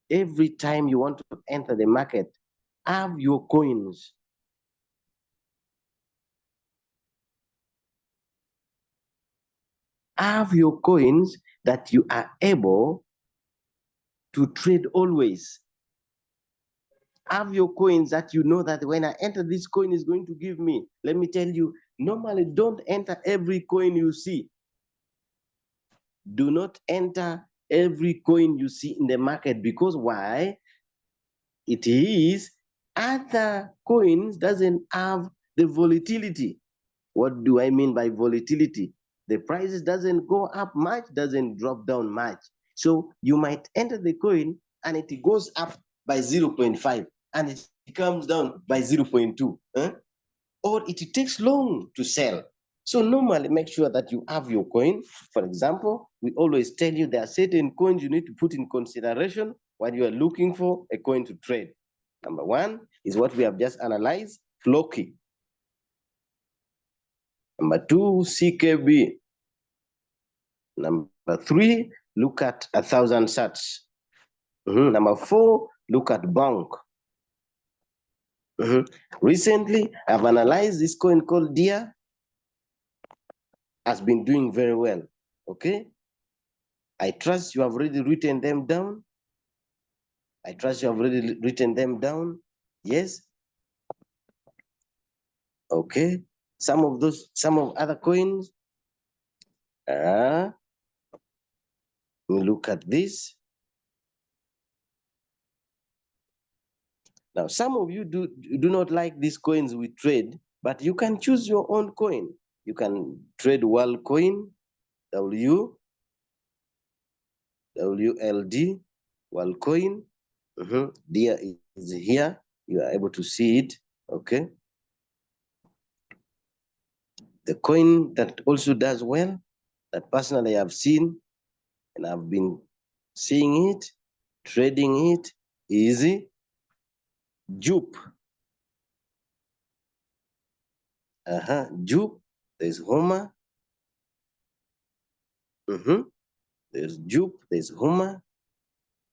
you want to enter the market, have your coins. Have your coins that you are able to trade always. Have your coins that you know that when I enter, this coin is going to give me. Let me tell you, normally don't enter every coin you see. Do not enter every coin you see in the market, because why? It is other coins doesn't have the volatility. What do I mean by volatility? The prices doesn't go up much, doesn't drop down much. So you might enter the coin and it goes up by 0.5 and it comes down by 0.2. Or it takes long to sell. So normally make sure that you have your coin. For example, we always tell you there are certain coins you need to put in consideration when you are looking for a coin to trade. Number one is what we have just analyzed, Floki. Number two, CKB. Number three, look at 1,000 sats. Number four, look at bank. Recently, I've analyzed this coin called DIA, has been doing very well. Okay, I trust you have already written them down. I trust you have already written them down. Yes. Okay. Some of other coins. Look at this. Now, some of you do not like these coins we trade, but you can choose your own coin. You can trade Royalq coin, WLD, Royalq coin. There is here. You are able to see it. Okay. The coin that also does well, that personally I've seen and I've been seeing it, trading it, is Jupe. Jupe. There's Homer. There's Jupe. There's Homer.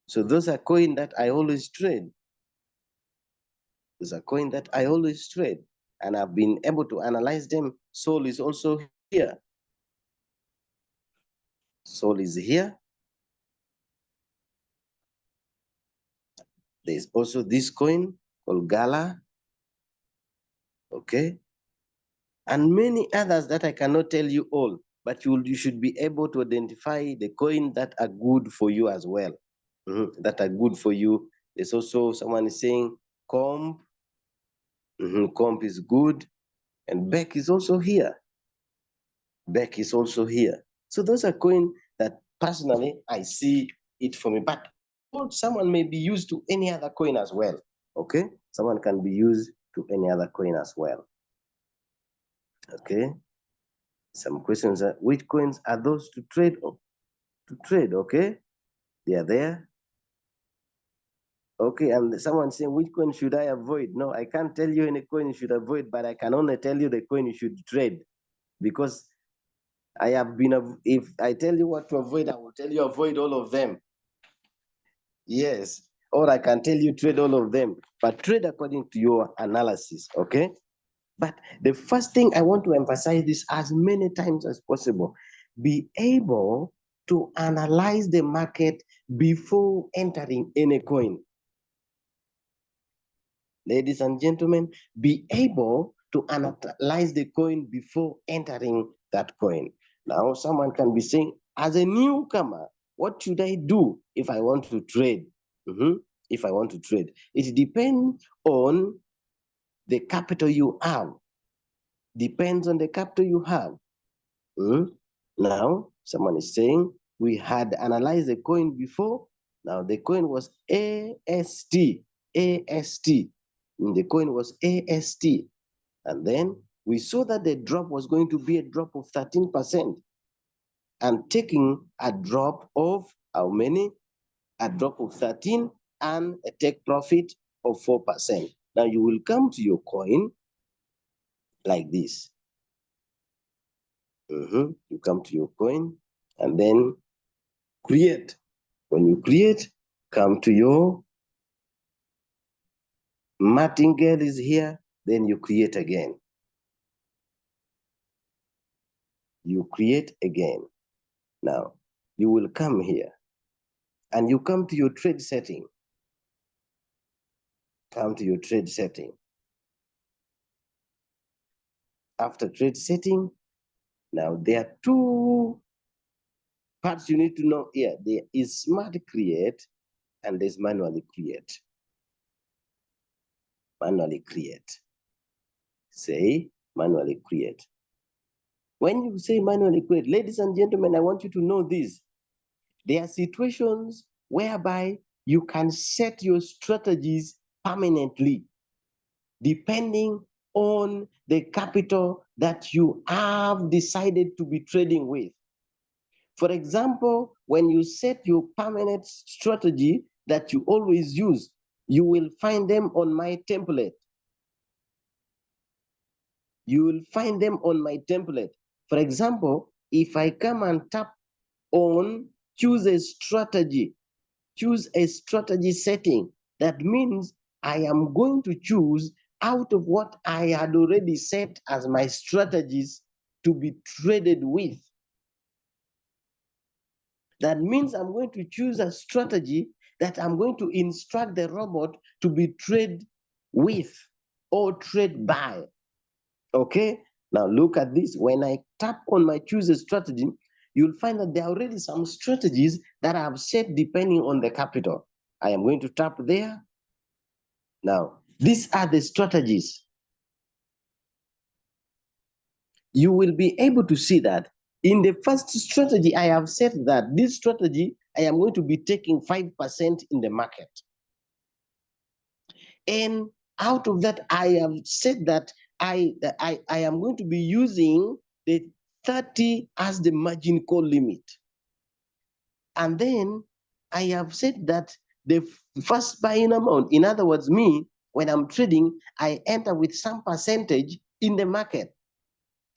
So those are coins that I always trade. Those are coins that I always trade, and I've been able to analyze them. Sol is also here. Sol is here. There's also this coin called Gala. Okay. And many others that I cannot tell you all, but you should be able to identify the coin that are good for you as well. That are good for you. There's also someone is saying Comp. Comp is good. And Beck is also here. Beck is also here. So those are coins that personally I see it for me. But someone may be used to any other coin as well. Okay? Someone can be used to any other coin as well. Okay? Some questions are, which coins are those to trade? Okay? They are there. Okay, and someone saying, which coin should I avoid? No, I can't tell you any coin you should avoid, but I can only tell you the coin you should trade. Because I have been, if I tell you what to avoid, I will tell you avoid all of them. Yes, or I can tell you trade all of them, but trade according to your analysis, okay? But the first thing I want to emphasize this as many times as possible, be able to analyze the market before entering any coin. Ladies and gentlemen, be able to analyze the coin before entering that coin. Now, someone can be saying, as a newcomer, what should I do if I want to trade? If I want to trade, it depends on the capital you have. Depends on the capital you have. Now, someone is saying, we had analyzed the coin before. Now, the coin was AST. AST. The coin was AST. And then we saw that the drop was going to be a drop of 13%. And taking a drop of how many? A drop of 13 and a take profit of 4%. Now you will come to your coin like this. You come to your coin and then create. When you create, come to your martingale is here, then you create again. You create again. Now, you will come here and you come to your trade setting. Come to your trade setting. After trade setting, now there are two parts you need to know here. There is smart create and there's manually create. Manually create. Say manually create. When you say manually create, ladies and gentlemen, I want you to know this. There are situations whereby you can set your strategies permanently, depending on the capital that you have decided to be trading with. For example, when you set your permanent strategy that you always use, you will find them on my template. You will find them on my template. For example, if I come and tap on choose a strategy setting, that means I am going to choose out of what I had already set as my strategies to be traded with. That means I'm going to choose a strategy that I'm going to instruct the robot to be trade with or trade by. Okay, now look at this. When I tap on my choose a strategy, you'll find that there are already some strategies that I have set depending on the capital. I am going to tap there. Now, these are the strategies. You will be able to see that in the first strategy, I have said that this strategy, I am going to be taking 5% in the market. And out of that, I have said that I am going to be using the 30 as the margin call limit. And then I have said that the first buying amount, in other words, me, when I'm trading, I enter with some percentage in the market.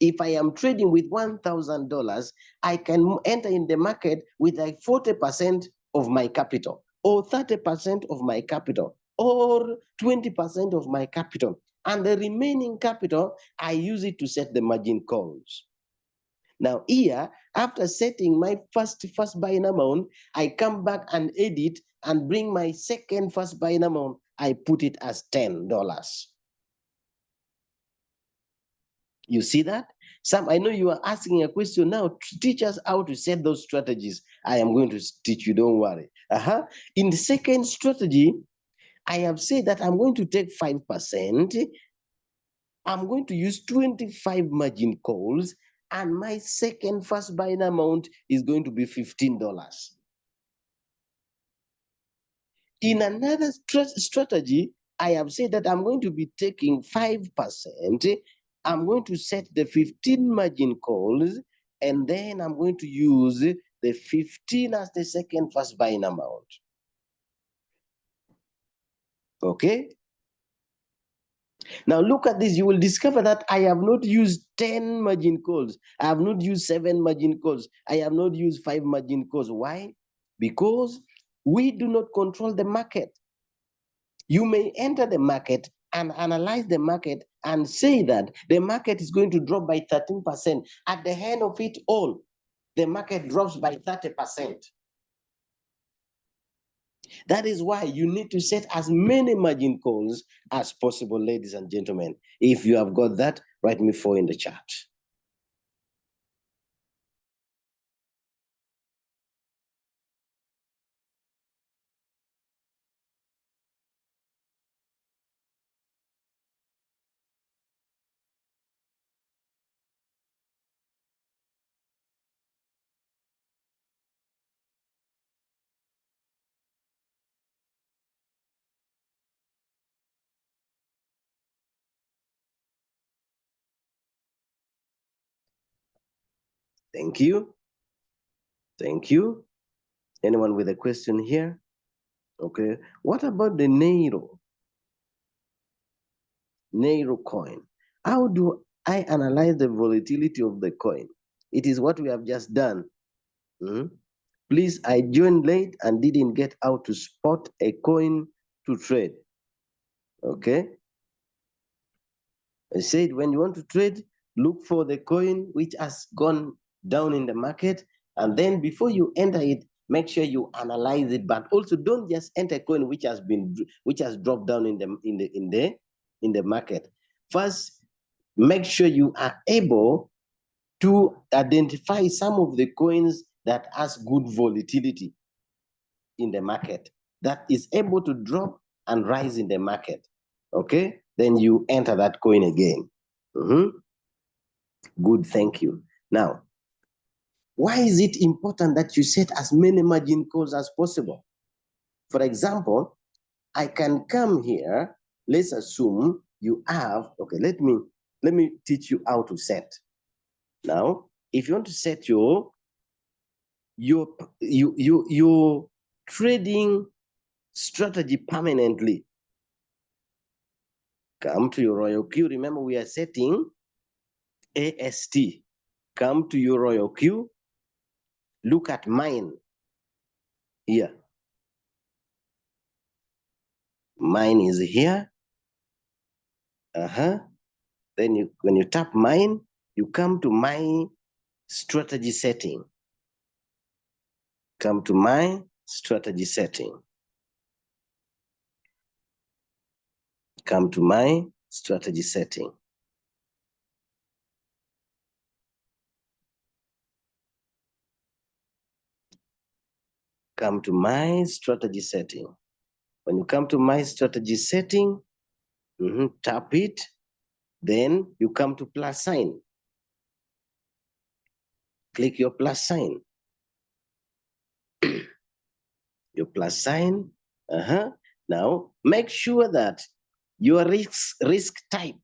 If I am trading with $1,000, I can enter in the market with like 40% of my capital, or 30% of my capital, or 20% of my capital. And the remaining capital, I use it to set the margin calls. Now here, after setting my first buying amount, I come back and edit and bring my second first buying amount. I put it as $10. You see that? Sam, I know you are asking a question now. Teach us how to set those strategies. I am going to teach you, don't worry. In the second strategy, I have said that I'm going to take 5%. I'm going to use 25 margin calls, and my second first buying amount is going to be $15. In another strategy, I have said that I'm going to be taking 5%. I'm going to set the 15 margin calls, and then I'm going to use the 15 as the second first buying amount. Okay? Now look at this. You will discover that I have not used 10 margin calls. I have not used 7 margin calls. I have not used 5 margin calls. Why? Because we do not control the market. You may enter the market and analyze the market and say that the market is going to drop by 13%. At the end of it all, the market drops by 30%. That is why you need to set as many margin calls as possible, ladies and gentlemen. If you have got that, write me 4 in the chat. Thank you. Thank you. Anyone with a question here? Okay. What about the Nairo? Nairo coin. How do I analyze the volatility of the coin? It is what we have just done. Please, I joined late and didn't get out to spot a coin to trade. Okay. I said when you want to trade, look for the coin which has gone down in the market, and then before you enter it, make sure you analyze it. But also, don't just enter a coin which has dropped down in the market. First, make sure you are able to identify some of the coins that has good volatility in the market, that is able to drop and rise in the market, okay, then you enter that coin again. Good, thank you. Now, why is it important that you set as many margin calls as possible? For example, I can come here, let's assume you have, okay, let me teach you how to set. Now, if you want to set your trading strategy permanently, come to your Royalq. Remember, we are setting AST. Come to your Royalq. Look at mine here. Mine is here. Then when you tap mine, you come to my strategy setting. Come to my strategy setting. Come to my strategy setting. Come to my strategy setting. When you come to my strategy setting, tap it, then you come to plus sign. Click your plus sign. Your plus sign. Now, make sure that your risk type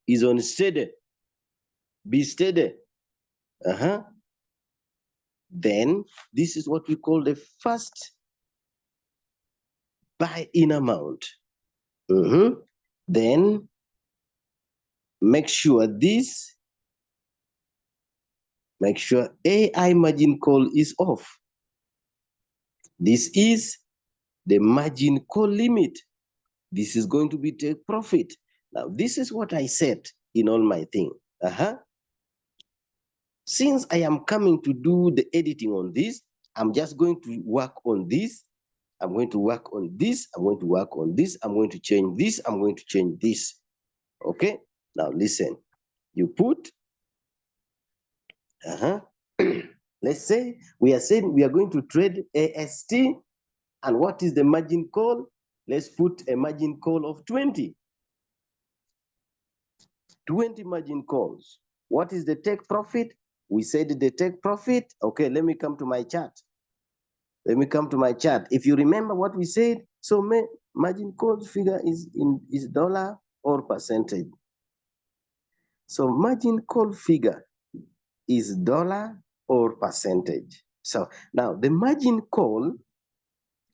is on steady. Be steady. Then this is what we call the first buy-in amount. Then make sure AI margin call is off. This is the margin call limit. This is going to be take profit. Now, this is what I said in all my thing. Since I am coming to do the editing on this, I'm just going to work on this. I'm going to work on this. I'm going to work on this. I'm going to change this. I'm going to change this. Okay? Now, listen. You put, let's say we are saying we are going to trade AST. And what is the margin call? Let's put a margin call of 20. 20 margin calls. What is the take profit? We said the take profit. Okay, let me come to my chart. If you remember what we said, so margin call figure is dollar or percentage. So margin call figure is dollar or percentage. So now the margin call,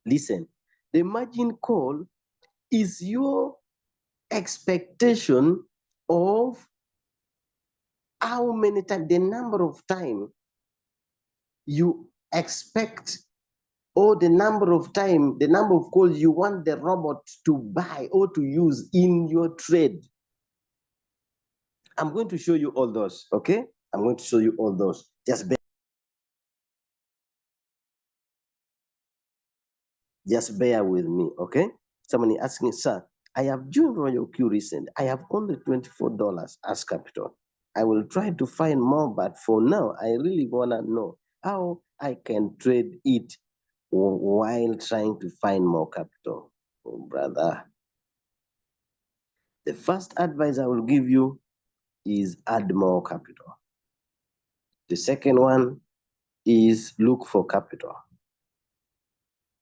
listen, the margin call is your expectation of how many times, the number of time you expect, or the number of calls you want the robot to buy or to use in your trade. I'm going to show you all those, okay? I'm going to show you all those. Just bear with me, okay? Somebody asking, sir, I have joined Royalq recently. I have only $24 as capital. I will try to find more, but for now, I really want to know how I can trade it while trying to find more capital. Oh, brother. The first advice I will give you is add more capital. The second one is look for capital.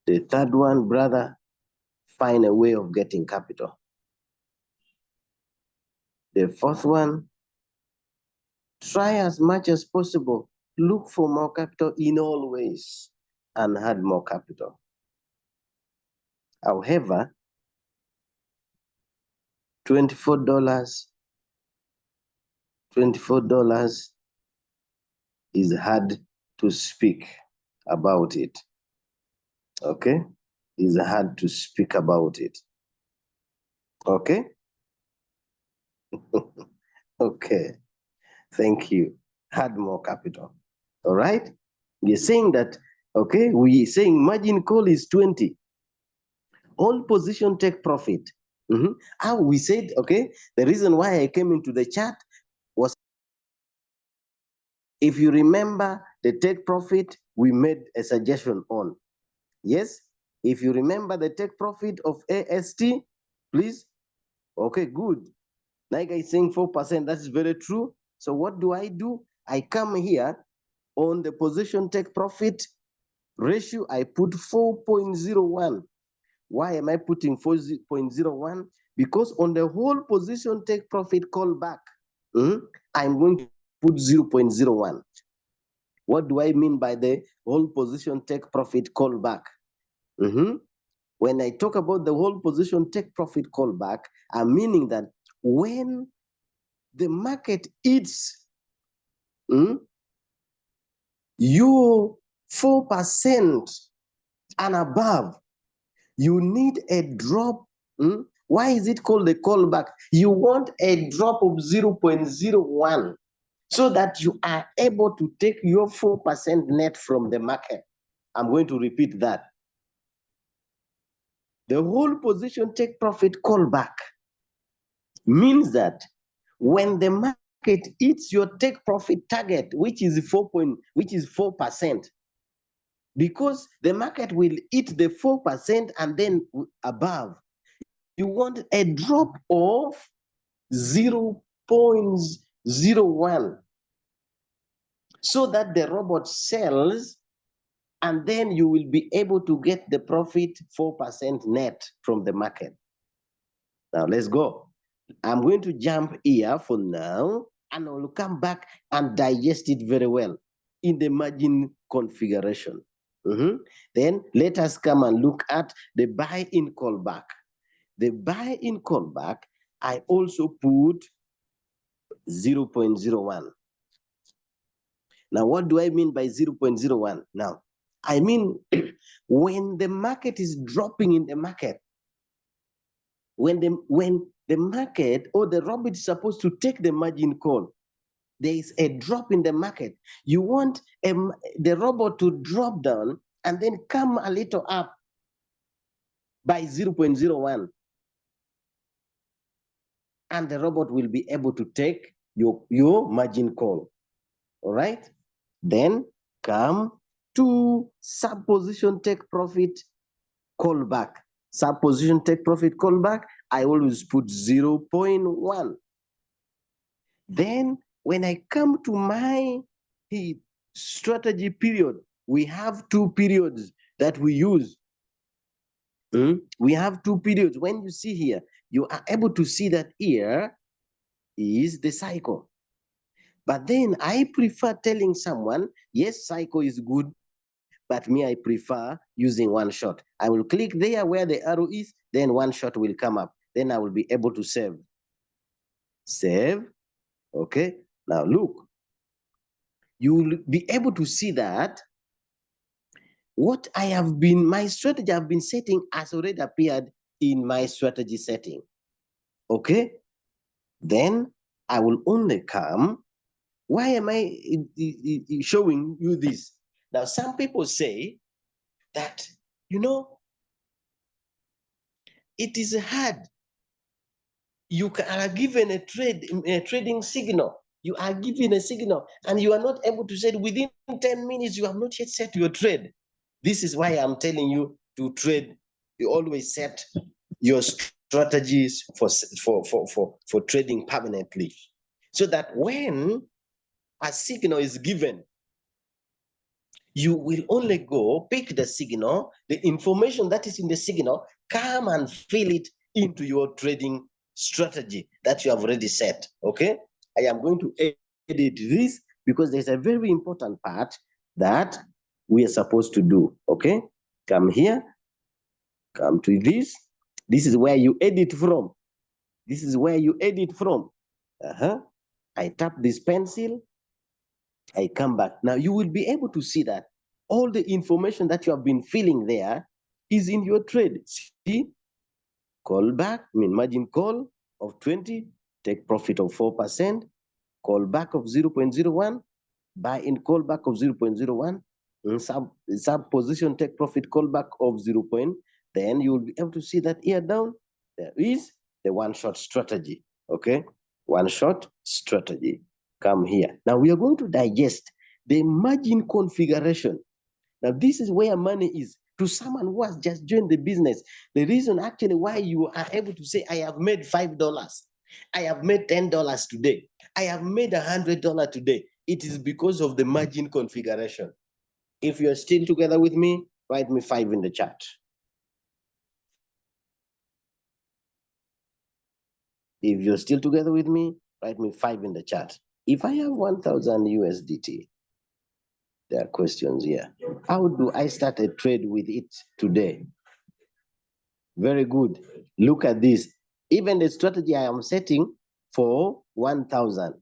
The third one, brother, find a way of getting capital. The fourth one, try as much as possible, look for more capital in all ways and add more capital. However, $24 is hard to speak about it. Okay? It's hard to speak about it. Okay? Okay. Thank you. Add more capital. All right? We're saying that, okay, we're saying margin call is 20. All position take profit. How we said, okay, the reason why I came into the chat was If you remember the take profit, we made a suggestion on. Yes? If you remember the take profit of AST, please. Okay, good. Like I saying 4%, that's very true. So what do? I come here on the position take profit ratio, I put 4.01. Why am I putting 4.01? Because on the whole position take profit callback, I'm going to put 0.01. What do I mean by the whole position take profit callback? When I talk about the whole position take profit callback, I'm meaning that when the market eats your 4% and above, you need a drop. Why is it called a callback? You want a drop of 0.01 so that you are able to take your 4% net from the market. I'm going to repeat that. The whole position take profit callback means that when the market hits your take profit target, which is 4%, because the market will hit the 4% and then above, you want a drop of 0.01 so that the robot sells, and then you will be able to get the profit 4% net from the market. Now let's go. I'm going to jump here for now, and I will come back and digest it very well in the margin configuration. Then let us come and look at the buy-in callback. The buy-in callback, I also put 0.01. Now, what do I mean by 0.01? Now, I mean when the market is dropping in the market, when the market or the robot is supposed to take the margin call, there is a drop in the market. You want the robot to drop down and then come a little up by 0.01. And the robot will be able to take your margin call. All right? Then come to subposition take profit callback. Subposition take profit callback, I always put 0.1. Then when I come to my strategy period, we have two periods that we use. We have two periods. When you see here, you are able to see that here is the cycle. But then I prefer telling someone, yes, cycle is good, but me, I prefer using one shot. I will click there where the arrow is, then one shot will come up. Then I will be able to save. Save. Okay. Now look, you will be able to see that what my strategy I've been setting has already appeared in my strategy setting. Okay. Then I will only come. Why am I showing you this? Now, some people say that, it is hard. You are given a trading signal. You are given a signal and you are not able to set within 10 minutes, you have not yet set your trade. This is why I'm telling you to trade. You always set your strategies for trading permanently, so that when a signal is given, you will only go pick the signal, the information that is in the signal, come and fill it into your trading strategy that you have already set. Okay, I am going to edit this because there's a very important part that we are supposed to do. Okay, come here, come to this. This is where you edit from. This is where you edit from. I tap this pencil, I come back. Now you will be able to see that all the information that you have been filling there is in your trade. See, call back, margin call of 20, take profit of 4%, call back of 0.01, buy in callback of 0.01, sub position take profit callback of 0. Then you will be able to see that here down, there is the one shot strategy. Okay, one shot strategy. come here. Now we are going to digest the margin configuration. Now this is where money is. To someone who has just joined the business, the reason actually why you are able to say, I have made $5, I have made $10 today, I have made $100 today, it is because of the margin configuration. If you're still together with me, write me 5 in the chat. If you're still together with me, write me 5 in the chat. If I have 1,000 USDT, there are questions here. How do I start a trade with it today? Very good. Look at this. Even the strategy I am setting for 1,000.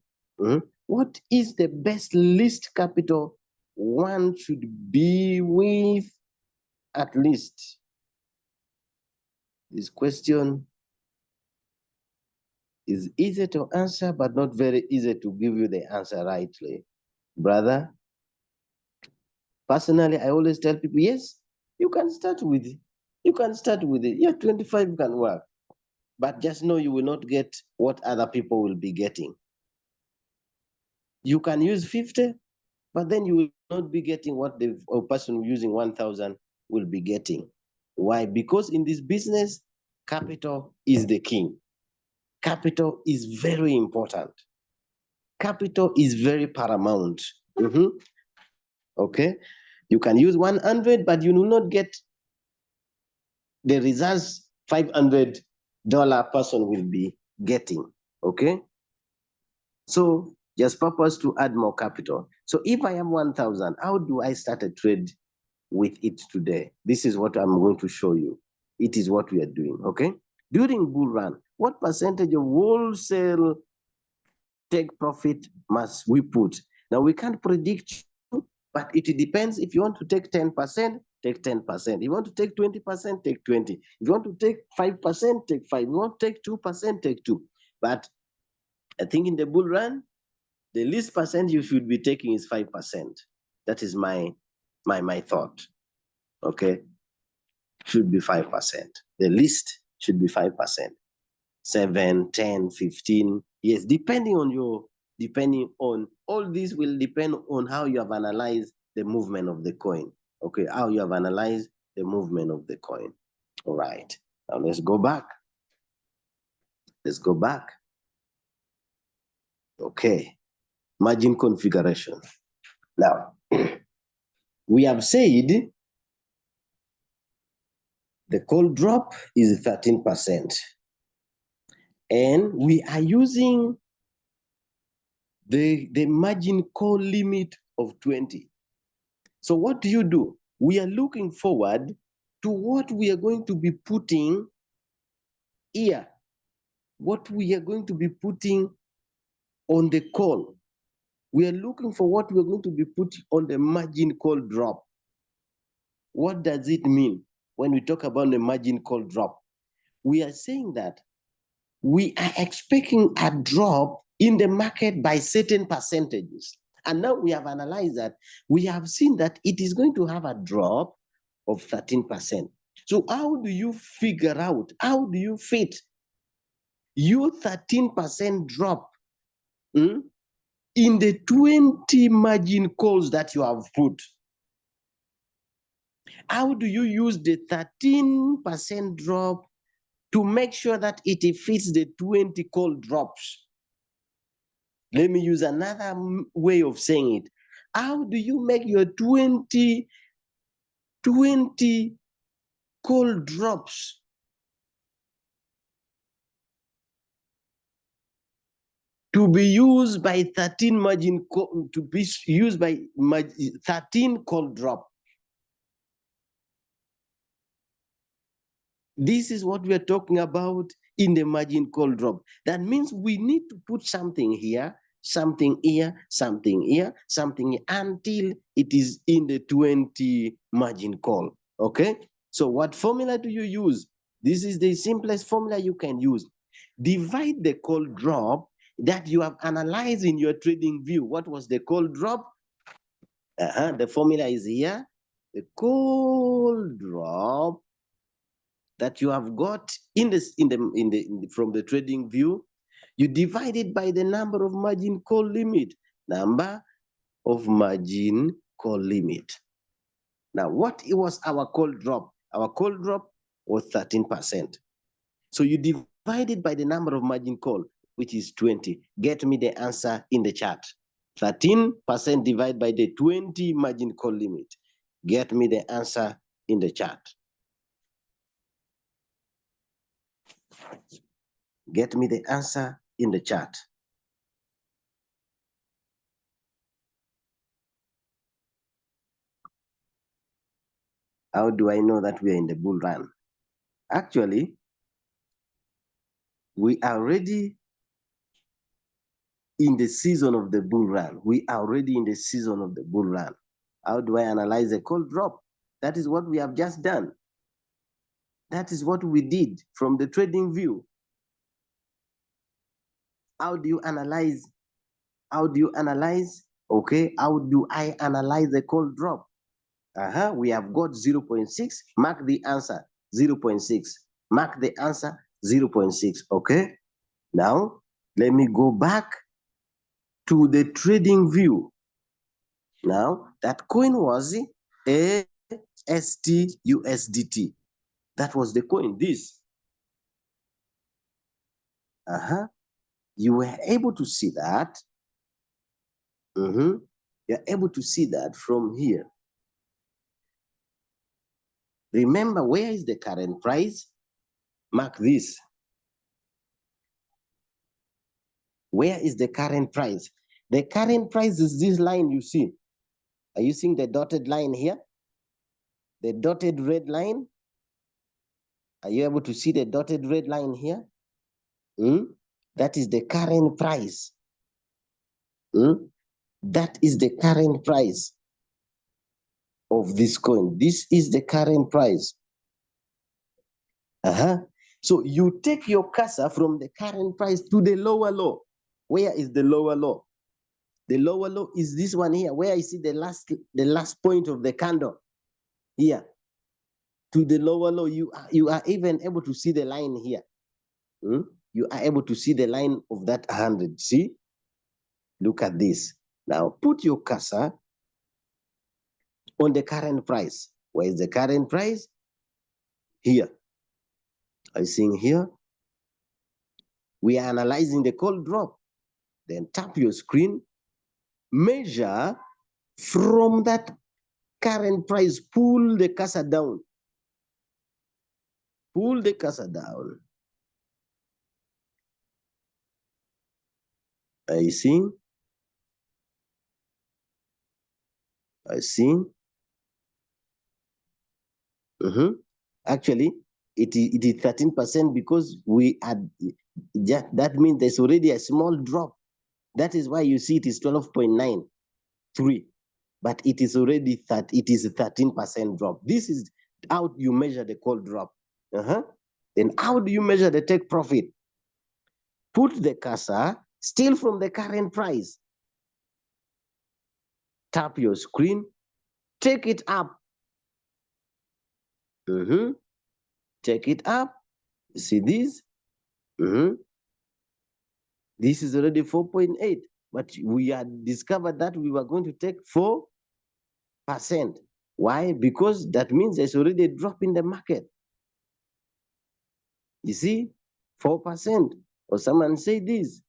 What is the best least capital one should be with at least? This question is easy to answer, but not very easy to give you the answer rightly. Brother, personally, I always tell people, yes, you can start with it. You can start with it. Yeah, 25 can work. But just know you will not get what other people will be getting. You can use 50, but then you will not be getting what the person using 1,000 will be getting. Why? Because in this business, capital is the king. Capital is very important. Capital is very paramount. Okay? You can use 100, but you will not get the results $500 person will be getting. Okay? So just purpose to add more capital. So if I have 1,000, how do I start a trade with it today? This is what I'm going to show you. It is what we are doing, okay? During bull run, what percentage of wholesale take profit must we put? Now we can't predict, but it depends. If you want to take 10%, take 10%. If you want to take 20%, take 20. If you want to take 5%, take 5. If you want to take 2%, take 2. But I think in the bull run, the least percent you should be taking is 5%. That is my thought. Okay, should be 5%. The least should be 5%. 7, 10, 15. Yes, depending on all this will depend on how you have analyzed the movement of the coin. Okay, how you have analyzed the movement of the coin. All right. Now let's go back. Let's go back. Okay. Margin configuration. Now, we have said the call drop is 13%. And we are using the margin call limit of 20. So what do? We are looking forward to what we are going to be putting here, what we are going to be putting on the call. We are looking for what we are going to be putting on the margin call drop. What does it mean when we talk about the margin call drop? We are saying that we are expecting a drop in the market by certain percentages. And now we have analyzed that. We have seen that it is going to have a drop of 13%. So how do you figure out, how do you fit your 13% drop in the 20 margin calls that you have put? How do you use the 13% drop to make sure that it fits the 20 call drops? Let me use another way of saying it. How do you make your 20 call drops to be used by 13 margin call, to be used by 13 call drop? This is what we are talking about in the margin call drop. That means we need to put something here, something here, something here, something here, until it is in the 20 margin call. Okay? So what formula do you use? This is the simplest formula you can use. Divide the call drop that you have analyzed in your trading view. What was the call drop? The formula is here. The call drop that you have got from the trading view, You divide it by the number of margin call limit. Number of margin call limit. Now, what was our call drop? Our call drop was 13%. So you divide it by the number of margin call, which is 20. Get me the answer in the chat. 13% divided by the 20 margin call limit. Get me the answer in the chat. Get me the answer in the chat. How do I know that we are in the bull run? Actually, we are already in the season of the bull run. We are already in the season of the bull run. How do I analyze a call drop? That is what we have just done. That is what we did from the trading view. How do you analyze? How do you analyze? Okay, how do I analyze a call drop? We have got 0.6. Mark the answer, 0.6. Mark the answer, 0.6. Okay, now let me go back to the trading view. Now, that coin was ASTUSDT. That was the coin, this. You were able to see that. You're able to see that from here. Remember, where is the current price? Mark this. Where is the current price? The current price is this line you see. Are you seeing the dotted line here? The dotted red line? Are you able to see the dotted red line here? That is the current price. That is the current price of this coin. This is the current price. So you take your cursor from the current price to the lower low. Where is the lower low? The lower low is this one here, where I see the last point of the candle here. To the lower low, you are even able to see the line here. You are able to see the line of that 100. See? Look at this. Now put your cursor on the current price. Where is the current price? Here. Are you seeing here? We are analyzing the call drop. Then tap your screen. Measure from that current price. Pull the cursor down. Pull the cursor down. Are you seeing? Are you seeing? Actually, it is 13% because we had just, that means there's already a small drop. That is why you see it is 12.93, but it is already it is a 13% drop. This is how you measure the call drop. Then how do you measure the take profit? Put the cursor still from the current price. Tap your screen, take it up. Take it up. See this? This is already 4.8, but we had discovered that we were going to take 4%. Why? Because that means there's already a drop in the market. You see, 4%. Or someone say this.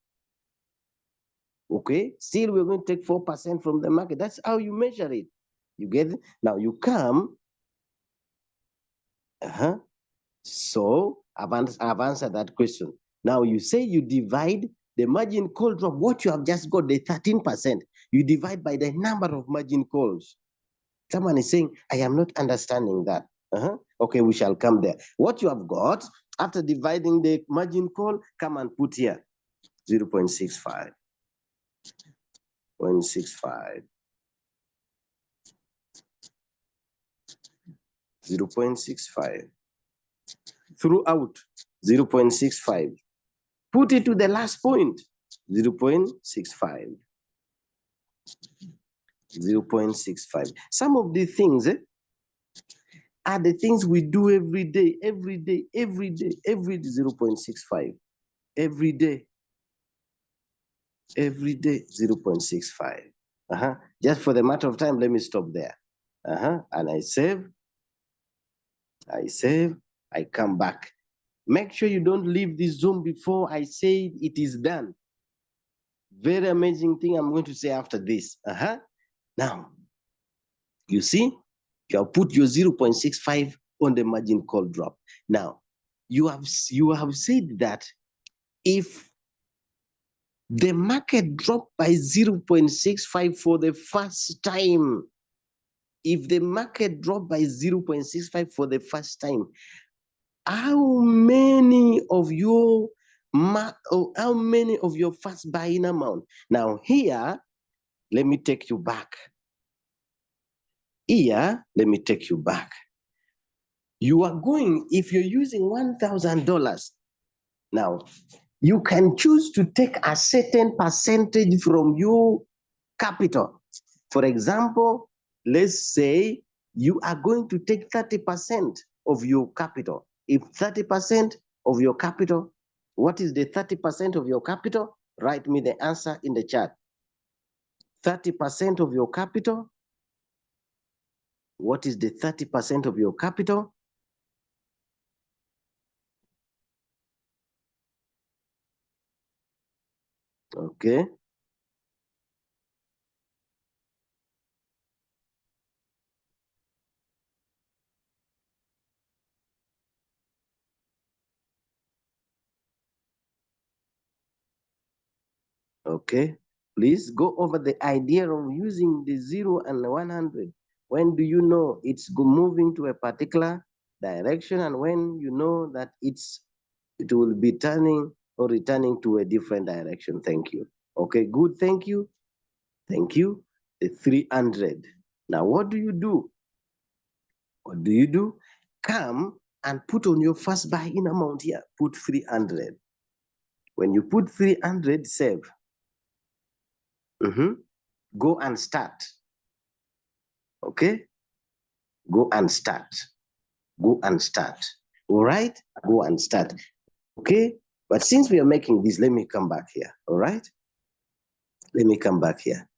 Okay, still we're going to take 4% from the market. That's how you measure it. You get it? Now you come. So I've answered that question. Now you say you divide the margin call drop, what you have just got, the 13%, you divide by the number of margin calls. Someone is saying, I am not understanding that. Okay, we shall come there. What you have got, after dividing the margin call, come and put here, 0.65. 0.65. 0.65. Throughout, 0.65. Put it to the last point, 0.65. 0.65. Some of the things are the things we do every day, 0.65. Every day. Every day, 0.65. Just for the matter of time, let me stop there. And I save, I come back. Make sure you don't leave this Zoom before I say it is done. Very amazing thing I'm going to say after this. Now, you see, you have put your 0.65 on the margin call drop. Now, you have said that if the market dropped by 0.65 for the first time, if the market dropped by 0.65 for the first time, how many of your first buying amount? Now here, let me take you back. You are going, if you're using $1,000, now you can choose to take a certain percentage from your capital. For example, let's say you are going to take 30% of your capital. If 30% of your capital, what is the 30% of your capital? Write me the answer in the chat. 30% of your capital. What is the 30% of your capital? Okay. Okay. Please go over the idea of using the 0 and 100. When do you know it's moving to a particular direction, and when you know that it will be turning or returning to a different direction? Thank you. Okay, good. Thank you. Thank you. The 300. Now, what do you do? What do you do? Come and put on your first buy-in amount here. Put 300. When you put 300, save. Go and start. Okay? Go and start. Go and start. All right? Go and start. Okay? But since we are making this, let me come back here. All right? Let me come back here.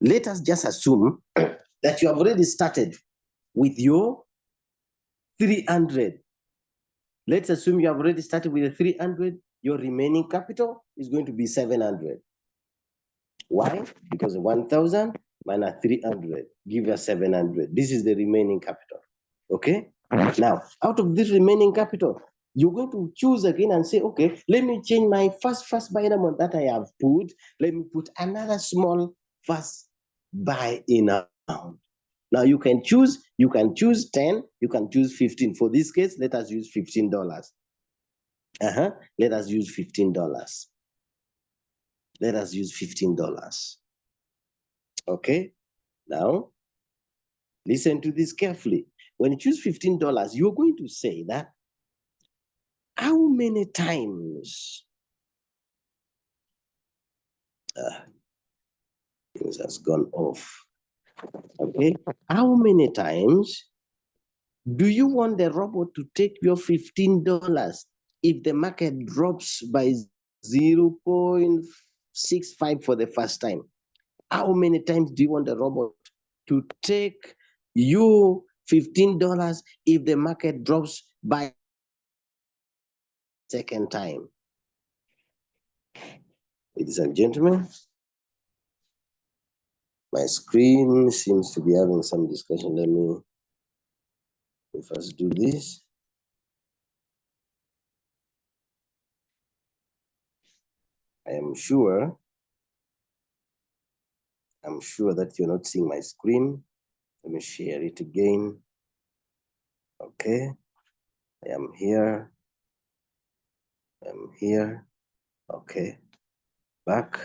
Let us just assume that you have already started with your 300. Let's assume you have already started with the 300. Your remaining capital is going to be 700. Why? Because 1,000 minus 300 give us 700. This is the remaining capital. Okay? Now, out of this remaining capital, you're going to choose again and say, okay, let me change my first buy-in amount that I have put. Let me put another small first buy-in amount. Now you can choose 10, you can choose 15. For this case, let us use $15. Let us use $15. Let us use $15. Okay? Now, listen to this carefully. When you choose $15, you're going to say that how many times things has gone off. Okay? How many times do you want the robot to take your $15 if the market drops by 0.65 for the first time? How many times do you want the robot to take your $15 if the market drops by second time? Ladies and gentlemen, my screen seems to be having some discussion. Let me first do this. I'm sure that you're not seeing my screen. Let me share it again. Okay, I am here. I'm here. Okay, back.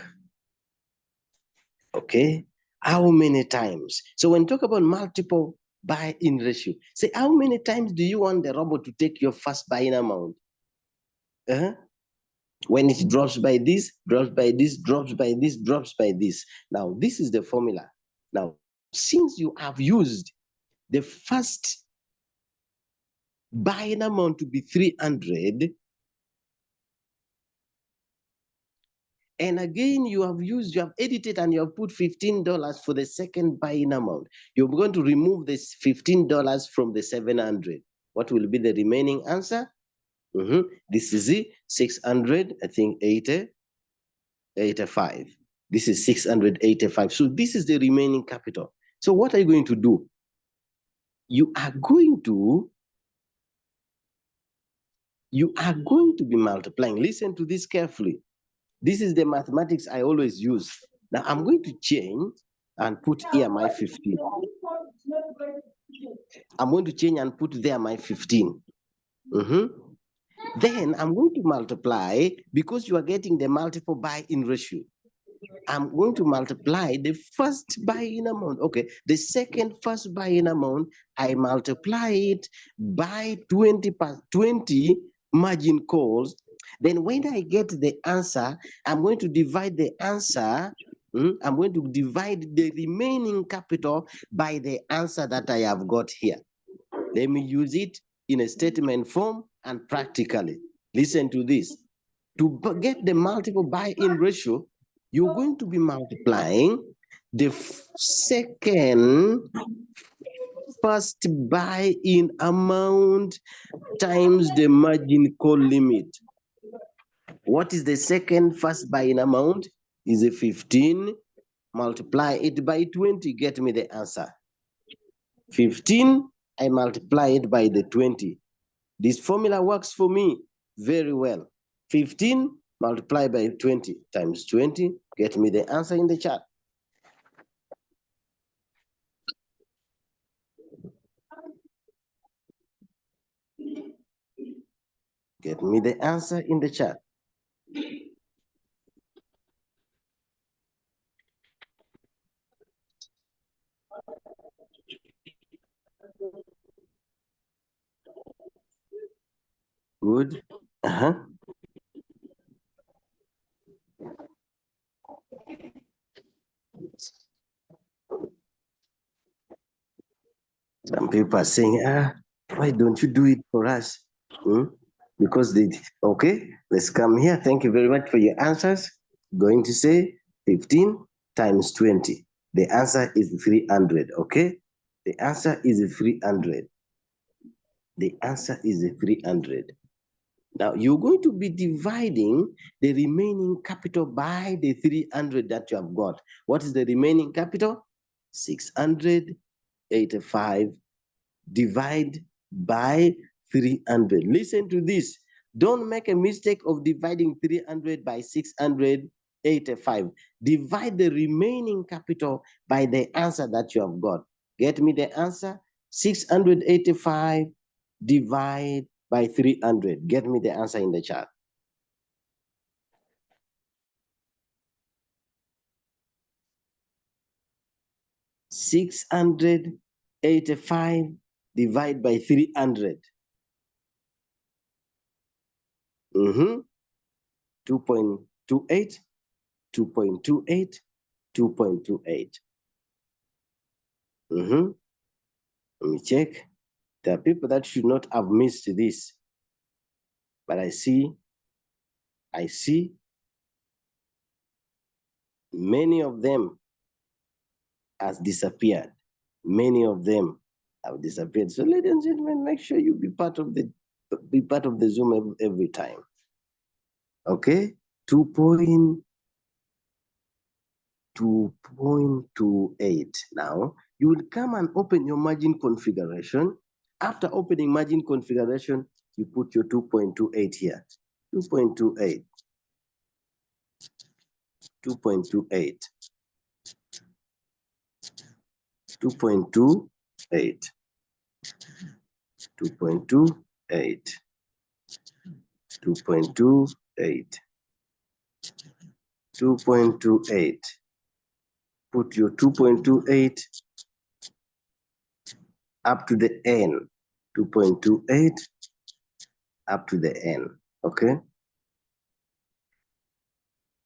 Okay, how many times? So when you talk about multiple buy-in ratio, say how many times do you want the robot to take your first buy-in amount? When it drops by this, drops by this, drops by this, drops by this. Now, this is the formula. Now, since you have used the first buying amount to be 300, And again, you have edited and you have put $15 for the second buying amount. You're going to remove this $15 from the 700. What will be the remaining answer? This is the 600, I think 85. This is 685. So this is the remaining capital. So what are you going to do? You are going to be multiplying. Listen to this carefully. This is the mathematics I always use. Now I'm going to change and put here my 15. I'm going to change and put there my 15. Then I'm going to multiply, because you are getting the multiple buy-in ratio. I'm going to multiply the first buy-in amount. Okay, the second first buy-in amount, I multiply it by 20 margin calls. Then when I get the answer, I'm going to divide the answer. I'm going to divide the remaining capital by the answer that I have got here. Let me use it in a statement form and practically. Listen to this. To get the multiple buy-in ratio, you're going to be multiplying the second first buy-in amount times the margin call limit. What is the second first buy-in amount? Is a 15. Multiply it by 20, get me the answer. 15, I multiply it by the 20. This formula works for me very well. 15 multiplied by 20 times 20, get me the answer in the chat. Get me the answer in the chat. Good. Some people are saying, why don't you do it for us? Because they, okay, let's come here. Thank you very much for your answers. Going to say 15 times 20. The answer is 300, okay? The answer is 300. The answer is 300. Now, you're going to be dividing the remaining capital by the 300 that you have got. What is the remaining capital? 685 divide by 300. Listen to this. Don't make a mistake of dividing 300 by 685. Divide the remaining capital by the answer that you have got. Get me the answer? 685 divide by 300. Get me the answer in the chat. 685 divide by 300. 2.28, 2.28, 2.28. Let me check. There are people that should not have missed this, but I see many of them has disappeared. Many of them have disappeared. So, ladies and gentlemen, make sure you be part of the Zoom every time. Okay, 2.28. Now you will come and open your margin configuration. After opening margin configuration, you put your 2.28 here. 2.28. 2.28. 2.28. 2.28. 2.28. 2.28. Put your 2.28 up to the n. 2.28 up to the n. Okay?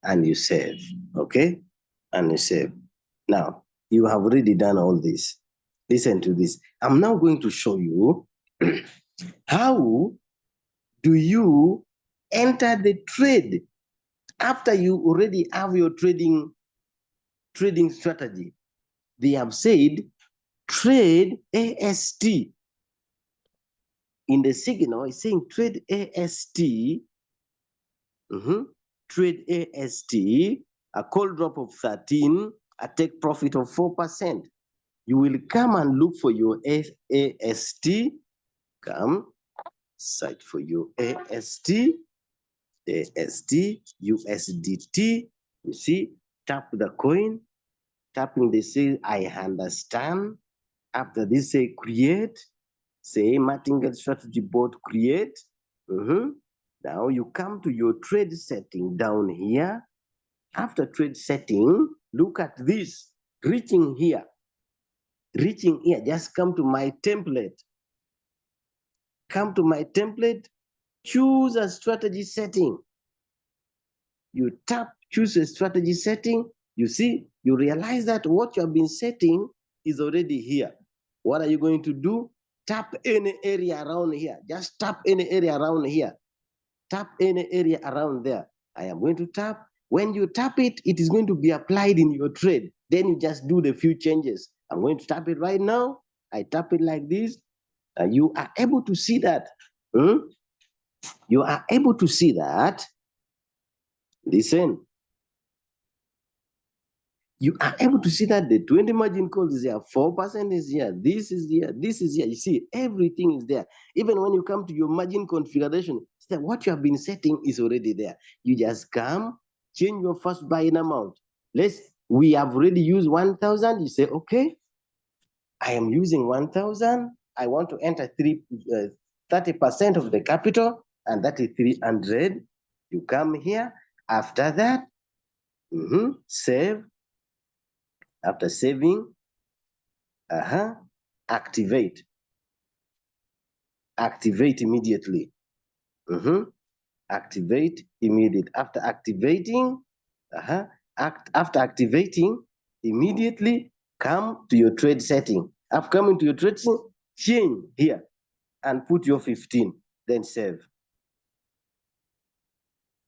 And you save. Okay? And you save. Now, you have already done all this. Listen to this. I'm now going to show you how do you enter the trade After you already have your trading strategy, they have said trade AST. In the signal, it's saying trade AST. Trade AST, a call drop of 13, a take profit of 4%. You will come and look for your AST. Come, search for your AST, USDT. You see, tap the coin, tapping they say, I understand. After this, say create, say Martingale strategy board create. Now you come to your trade setting down here. After trade setting, look at this, reaching here, just come to my template. Come to my template, choose a strategy setting. You tap, choose a strategy setting. You see, you realize that what you have been setting is already here. What are you going to do? Tap any area around here. Just tap any area around here. Tap any area around there. I am going to tap. When you tap it, it is going to be applied in your trade. Then you just do the few changes. I'm going to tap it right now. I tap it like this. And you are able to see that. You are able to see that. Listen. You are able to see that the 20 margin call is here, 4% is here, this is here, this is here. You see, everything is there. Even when you come to your margin configuration, what you have been setting is already there. You just come, change your first buying amount. We have already used 1,000. You say, okay, I am using 1,000. I want to enter 30% of the capital, and that is 300. You come here. After that, save. After saving, activate. Activate immediately. Activate immediately. After activating, after activating, immediately come to your trade setting. After coming to your trade setting, change here and put your 15, then save.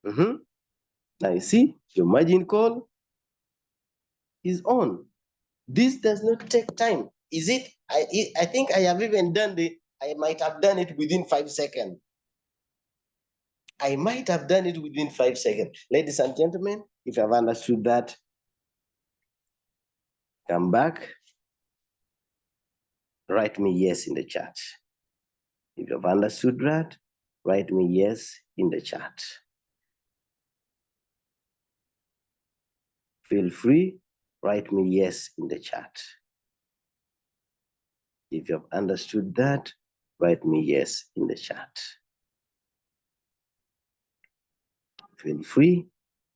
Now you see, your margin call is on. This does not take time. Is it? I think I have even done I might have done it within 5 seconds. I might have done it within 5 seconds. Ladies and gentlemen, if you have understood that, come back, write me yes in the chat. If you have understood that, write me yes in the chat. Feel free, write me yes in the chat. If you have understood that, write me yes in the chat. Feel free,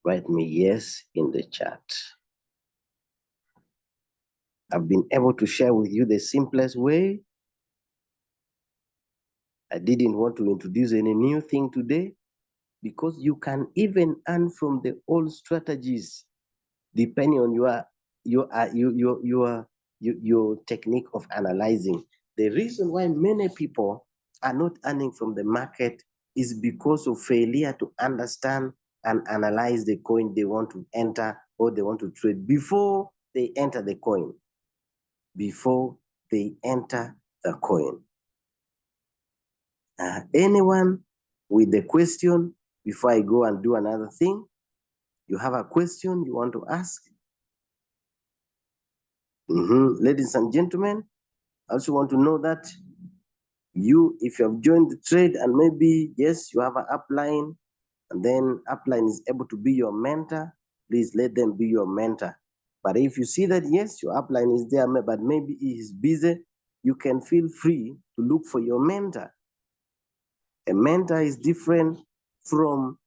write me yes in the chat. I've been able to share with you the simplest way. I didn't want to introduce any new thing today, because you can even earn from the old strategies depending on your technique of analyzing. The reason why many people are not earning from the market is because of failure to understand and analyze the coin they want to enter or they want to trade before they enter the coin. Before they enter the coin. Anyone with the question before I go and do another thing? You have a question you want to ask? Ladies and gentlemen, I also want to know that if you have joined the trade and maybe, yes, you have an upline, and then upline is able to be your mentor, please let them be your mentor. But if you see that, yes, your upline is there, but maybe he is busy, you can feel free to look for your mentor. A mentor is different from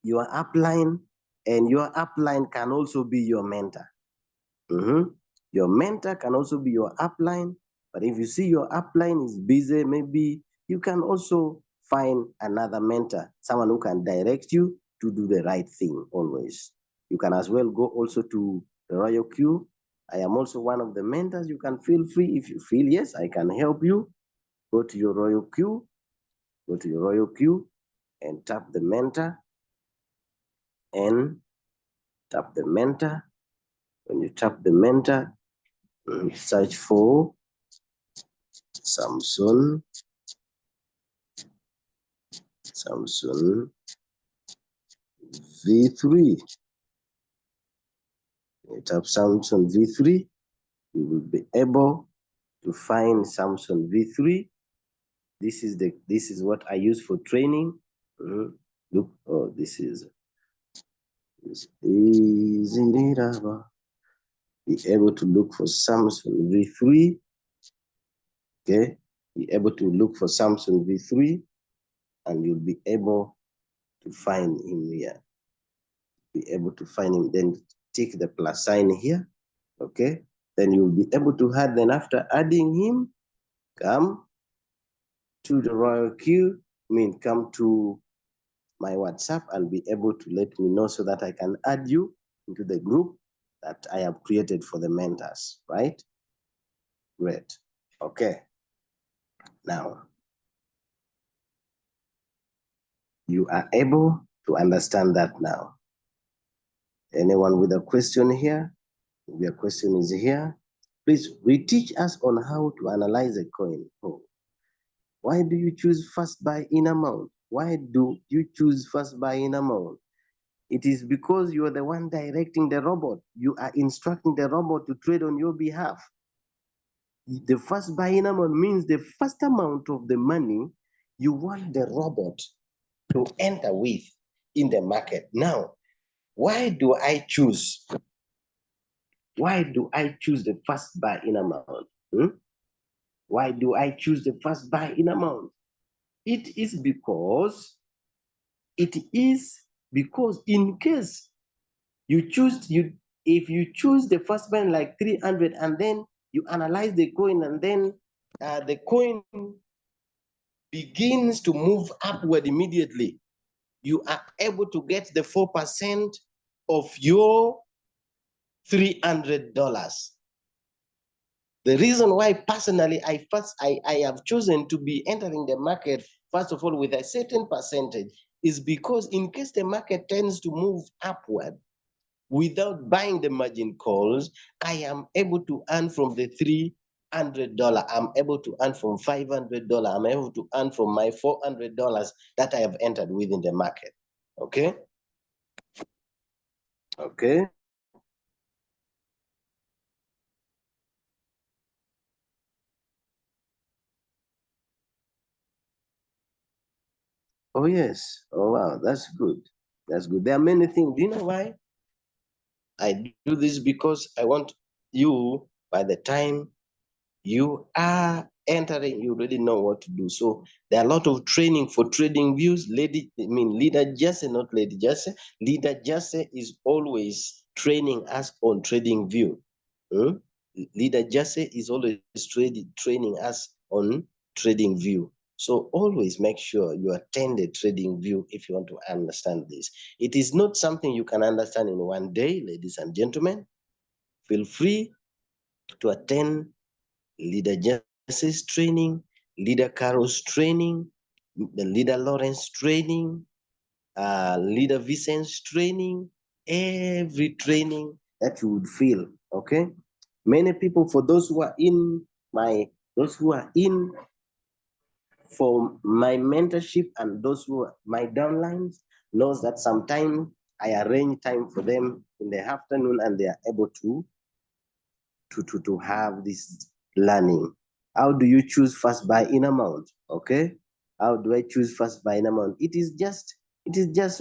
your upline, and your upline can also be your mentor. Your mentor can also be your upline, but if you see your upline is busy, maybe you can also find another mentor, someone who can direct you to do the right thing always. You can as well go also to the Royalq. I am also one of the mentors. You can feel free if you feel, yes, I can help you. Go to your Royalq, and tap the mentor. and tap the mentor. When you tap the mentor, search for Samsung V3. When you tap Samsung V3, you will be able to find Samsung V3. This is what I use for training. Look, oh, this is easy. Be able to look for Samsung V3. Okay, be able to look for Samsung V3, and you'll be able to find him here. Be able to find him. Then tick the plus sign here. Okay, then you'll be able to add. Then after adding him, come to the Royalq. Come to my WhatsApp and be able to let me know so that I can add you into the group that I have created for the mentors, right? Great. Okay. Now, you are able to understand that now. Anyone with a question here? If your question is here, please reteach us on how to analyze a coin. Oh, why do you choose first buy in amount? Why do you choose first buy in amount? It is because you are the one directing the robot. You are instructing the robot to trade on your behalf. The first buying amount means the first amount of the money you want the robot to enter with in the market. Now, why do I choose? Why do I choose the first buy-in amount? Why do I choose the first buy-in amount? It is because in case if you choose the first buy like 300 and then you analyze the coin and then the coin begins to move upward immediately, you are able to get the 4% of your $300. The reason why personally I have chosen to be entering the market, first of all, with a certain percentage is because in case the market tends to move upward without buying the margin calls, I am able to earn from the $300. I'm able to earn from $500. I'm able to earn from my $400 that I have entered within the market. Okay? Okay. Oh, yes. Oh, wow. That's good. That's good. There are many things. Do you know why? I do this because I want you, by the time you are entering, you already know what to do. So there are a lot of training for trading views. Leader Jesse, not Lady Jesse. Leader Jesse is always training us on trading view. Leader Jesse is always training us on trading view. So always make sure you attend the trading view if you want to understand this. It is not something you can understand in one day, ladies and gentlemen. Feel free to attend Leader Jesse's training, Leader Carol's training, the Leader Lawrence training, Leader Vincent's training, every training that you would feel, okay? Many people, for those who are in for my mentorship and those who are my downlines, knows that sometimes I arrange time for them in the afternoon and they are able to have this learning. How do you choose first buy in amount? Okay. How do I choose first buy in amount? It is just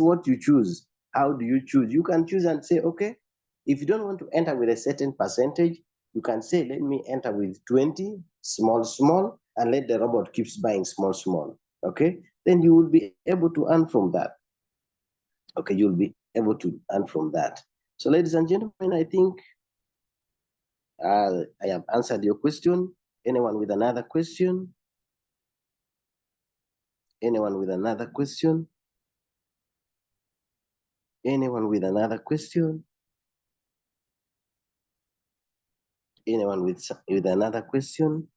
what you choose. How do you choose? You can choose and say, okay, if you don't want to enter with a certain percentage, you can say, let me enter with 20, small, and let the robot keeps buying small. Okay. Then you will be able to earn from that. Okay, you'll be able to earn from that. So, ladies and gentlemen, I think I have answered your question. Anyone with another question? Anyone with another question? Anyone with another question? Anyone with another question?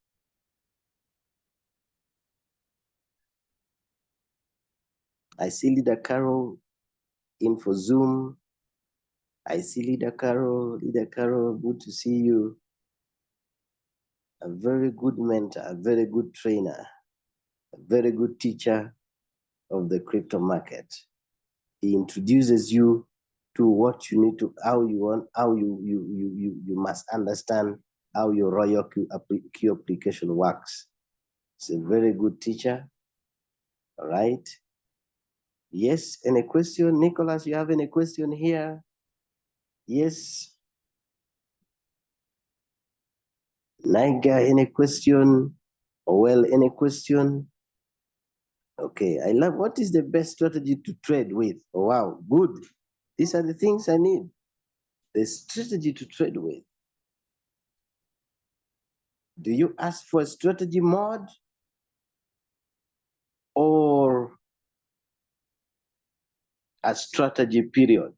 I see Leader Carol in for Zoom. I see Leader Carol. Leader Carol, good to see you. A very good mentor, a very good trainer, a very good teacher of the crypto market. He introduces you to what you need to, how you must understand how your Royalq application works. It's a very good teacher. All right. Yes, any question? Nicholas, you have any question here? Yes. Niger, any question? Well, any question? Okay, I love, what is the best strategy to trade with? Oh, wow, good. These are the things I need. The strategy to trade with. Do you ask for a strategy mod or a strategy period?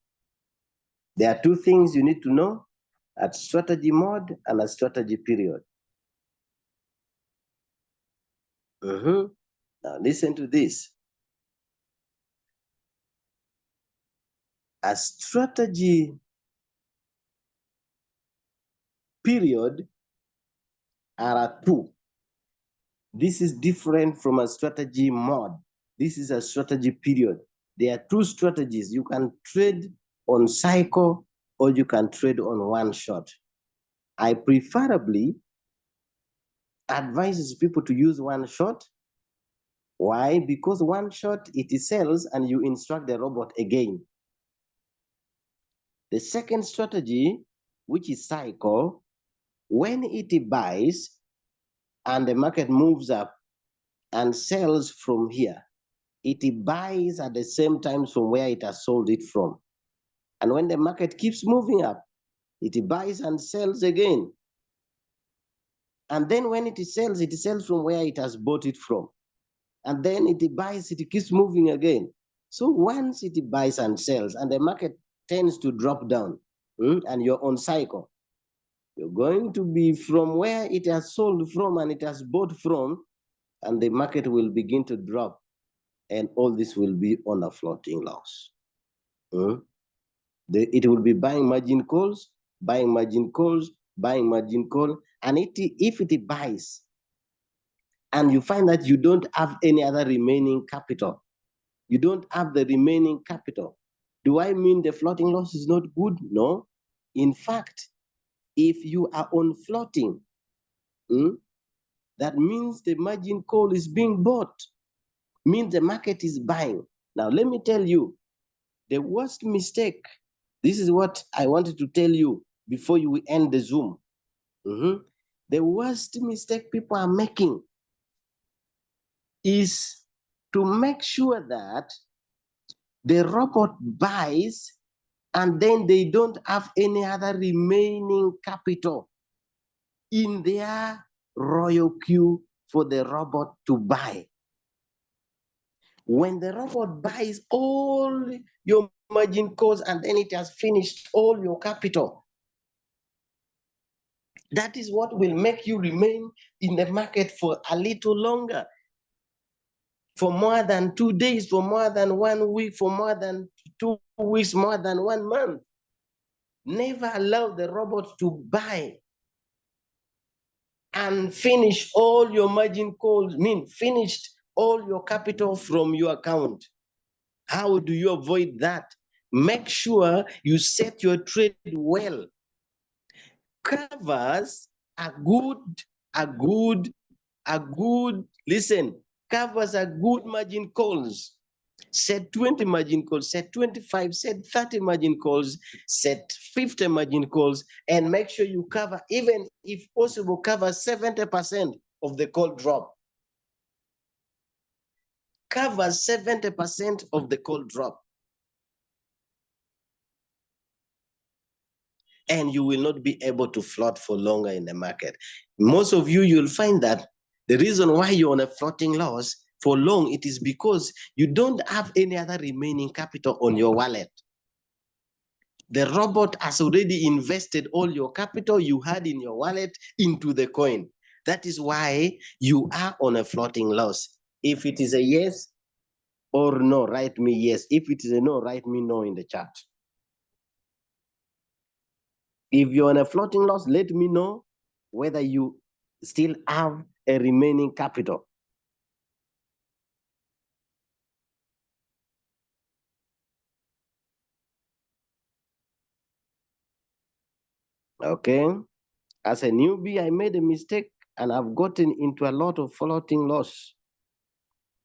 There are two things you need to know, a strategy mod and a strategy period. Now listen to this. A strategy period are two. This is different from a strategy mod. This is a strategy period. There are two strategies. You can trade on cycle or you can trade on one shot. I preferably advise people to use one shot. Why? Because one shot, it sells and you instruct the robot again. The second strategy, which is cycle, when it buys and the market moves up and sells from here, it buys at the same time from where it has sold it from. And when the market keeps moving up, it buys and sells again. And then when it sells from where it has bought it from. And then it buys, it keeps moving again. So once it buys and sells and the market tends to drop down, and you're on cycle, you're going to be from where it has sold from and it has bought from, and the market will begin to drop, and all this will be on a floating loss. It will be buying margin calls, buying margin calls, buying margin call, and if it buys, and you find that you don't have any other remaining capital, you don't have the remaining capital. Do I mean the floating loss is not good? No. In fact, if you are on floating, that means the margin call is being bought, means the market is buying. Now, let me tell you, the worst mistake, this is what I wanted to tell you before you end the Zoom. The worst mistake people are making is to make sure that the robot buys and then they don't have any other remaining capital in their Royalq for the robot to buy. When the robot buys all your margin calls and then it has finished all your capital, that is what will make you remain in the market for a little longer, for more than 2 days, for more than 1 week, for more than 2 weeks, more than 1 month. Never allow the robot to buy and finish all your margin calls, finished all your capital from your account. How do you avoid that? Make sure you set your trade well. Covers are good, listen, covers are good margin calls. Set 20 margin calls, set 25, set 30 margin calls, set 50 margin calls, and make sure you cover, even if possible, cover 70% of the call drop. Cover 70% of the call drop. And you will not be able to float for longer in the market. Most of you, you'll find that the reason why you're on a floating loss for long, it is because you don't have any other remaining capital on your wallet. The robot has already invested all your capital you had in your wallet into the coin. That is why you are on a floating loss. If it is a yes, or no? Write me yes. If it is a no, write me no in the chat. If you're on a floating loss, let me know whether you still have a remaining capital. Okay. As a newbie, I made a mistake and I've gotten into a lot of floating loss.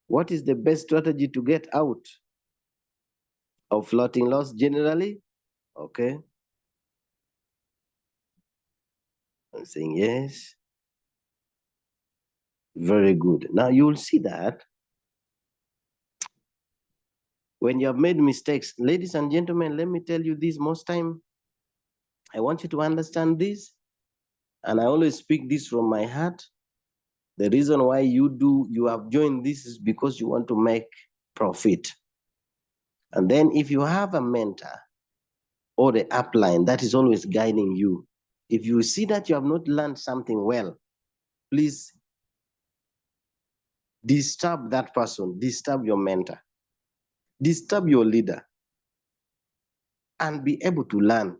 What is the best strategy to get out of floating loss generally? Okay. I'm saying yes. Very good. Now you will see that when you have made mistakes, ladies and gentlemen, let me tell you this most time. I want you to understand this, and I always speak this from my heart. The reason why you have joined this is because you want to make profit. And then if you have a mentor or the upline that is always guiding you, if you see that you have not learned something well, please disturb that person, disturb your mentor, disturb your leader, and be able to learn.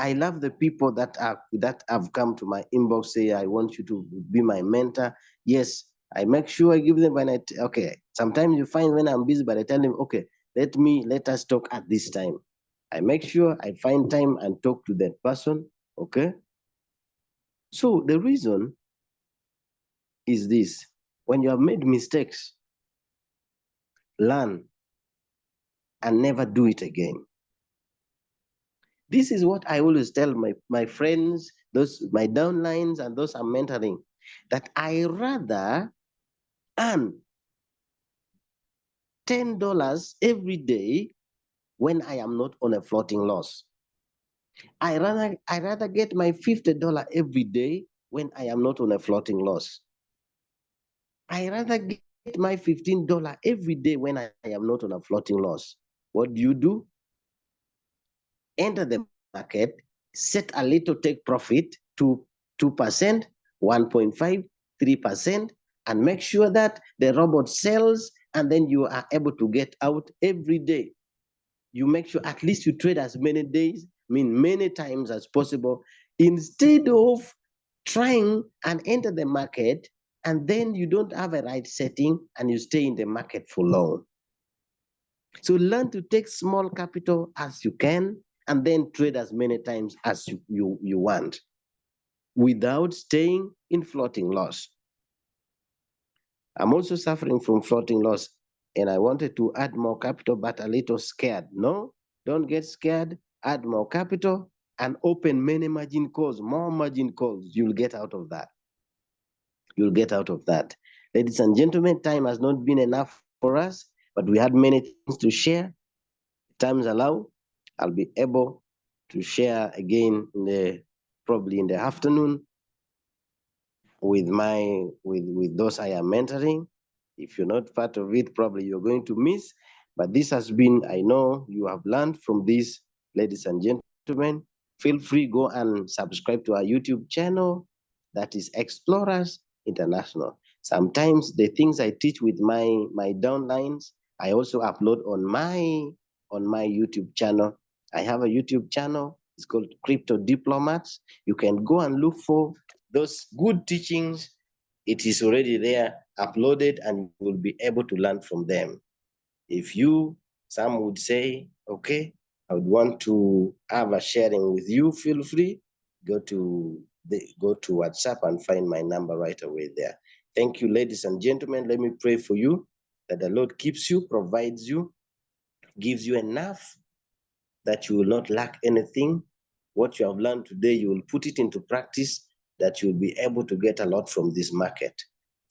I love the people that have come to my inbox say, I want you to be my mentor. Yes, I make sure I give them okay. Sometimes you find when I'm busy, but I tell them, okay, let us talk at this time. I make sure I find time and talk to that person. Okay. So the reason is this: when you have made mistakes, learn and never do it again. This is what I always tell my friends, those my downlines and those I'm mentoring, that I rather earn $10 every day when I am not on a floating loss. I rather get my $50 every day when I am not on a floating loss. I rather get my $15 every day when I am not on a floating loss. What do? Enter the market, set a little take profit to 2%, 1.5, 3%, and make sure that the robot sells, and then you are able to get out every day. You make sure at least you trade as many days, many times as possible, instead of trying and enter the market and then you don't have a right setting and you stay in the market for long. So learn to take small capital as you can and then trade as many times as you want without staying in floating loss. I'm also suffering from floating loss and I wanted to add more capital, but a little scared. No, don't get scared. Add more capital and open many margin calls, more margin calls. You'll get out of that. You'll get out of that. Ladies and gentlemen, time has not been enough for us, but we had many things to share. If times allow, I'll be able to share again probably in the afternoon with those I am mentoring. If you're not part of it, probably you're going to miss. But this has been, I know you have learned from this, ladies and gentlemen. Feel free, go and subscribe to our YouTube channel, that is Explorers International. Sometimes the things I teach with my downlines, I also upload on my YouTube channel. I have a YouTube channel. It's called Crypto Diplomats. You can go and look for those good teachings. It is already there, uploaded, and you will be able to learn from them. If some would say, okay, I would want to have a sharing with you, feel free, go to WhatsApp and find my number right away there. Thank you, ladies and gentlemen. Let me pray for you that the Lord keeps you, provides you, gives you enough that you will not lack anything. What you have learned today, you will put it into practice, that you'll be able to get a lot from this market.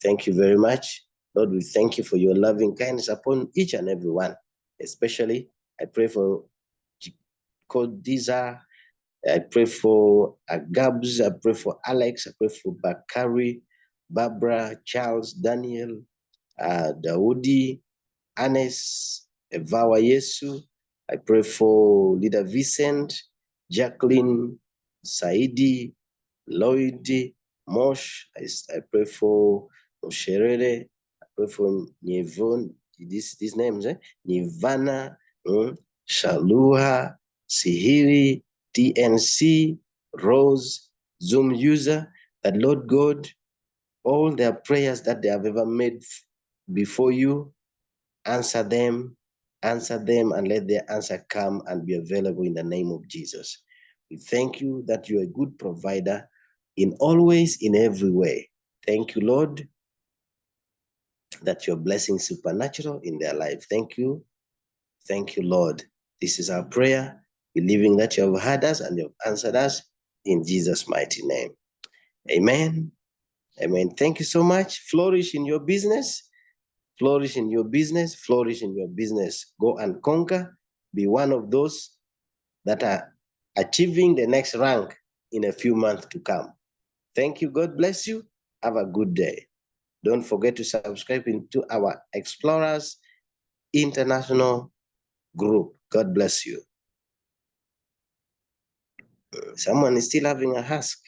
Thank you very much. Lord, we thank you for your loving kindness upon each and every one. Especially, I pray for Kodiza, I pray for Agabs, I pray for Alex, I pray for Bakari, Barbara, Charles, Daniel, Daudi, Anes, Evawa Yesu. I pray for Leader Vincent, Jacqueline, Saidi, Lloyd, Mosh. I pray for Osherere. I pray for Nyevon, these names, Nirvana, Shalua, Sihiri, TNC, Rose, Zoom user, that Lord God, all their prayers that they have ever made before you, answer them, and let their answer come and be available in the name of Jesus. We thank you that you're a good provider in always, in every way. Thank you, Lord, that you're blessing supernatural in their life. Thank you. Thank you, Lord. This is our prayer, believing that you have heard us and you have answered us in Jesus' mighty name. Amen. Amen. Thank you so much. Flourish in your business. Flourish in your business. Flourish in your business. Go and conquer. Be one of those that are achieving the next rank in a few months to come. Thank you. God bless you. Have a good day. Don't forget to subscribe into our Explorers International group. God bless you. Someone is still having a ask.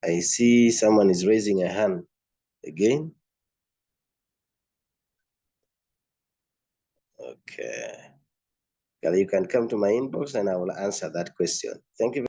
I see someone is raising a hand again. Okay. You can come to my inbox and I will answer that question. Thank you.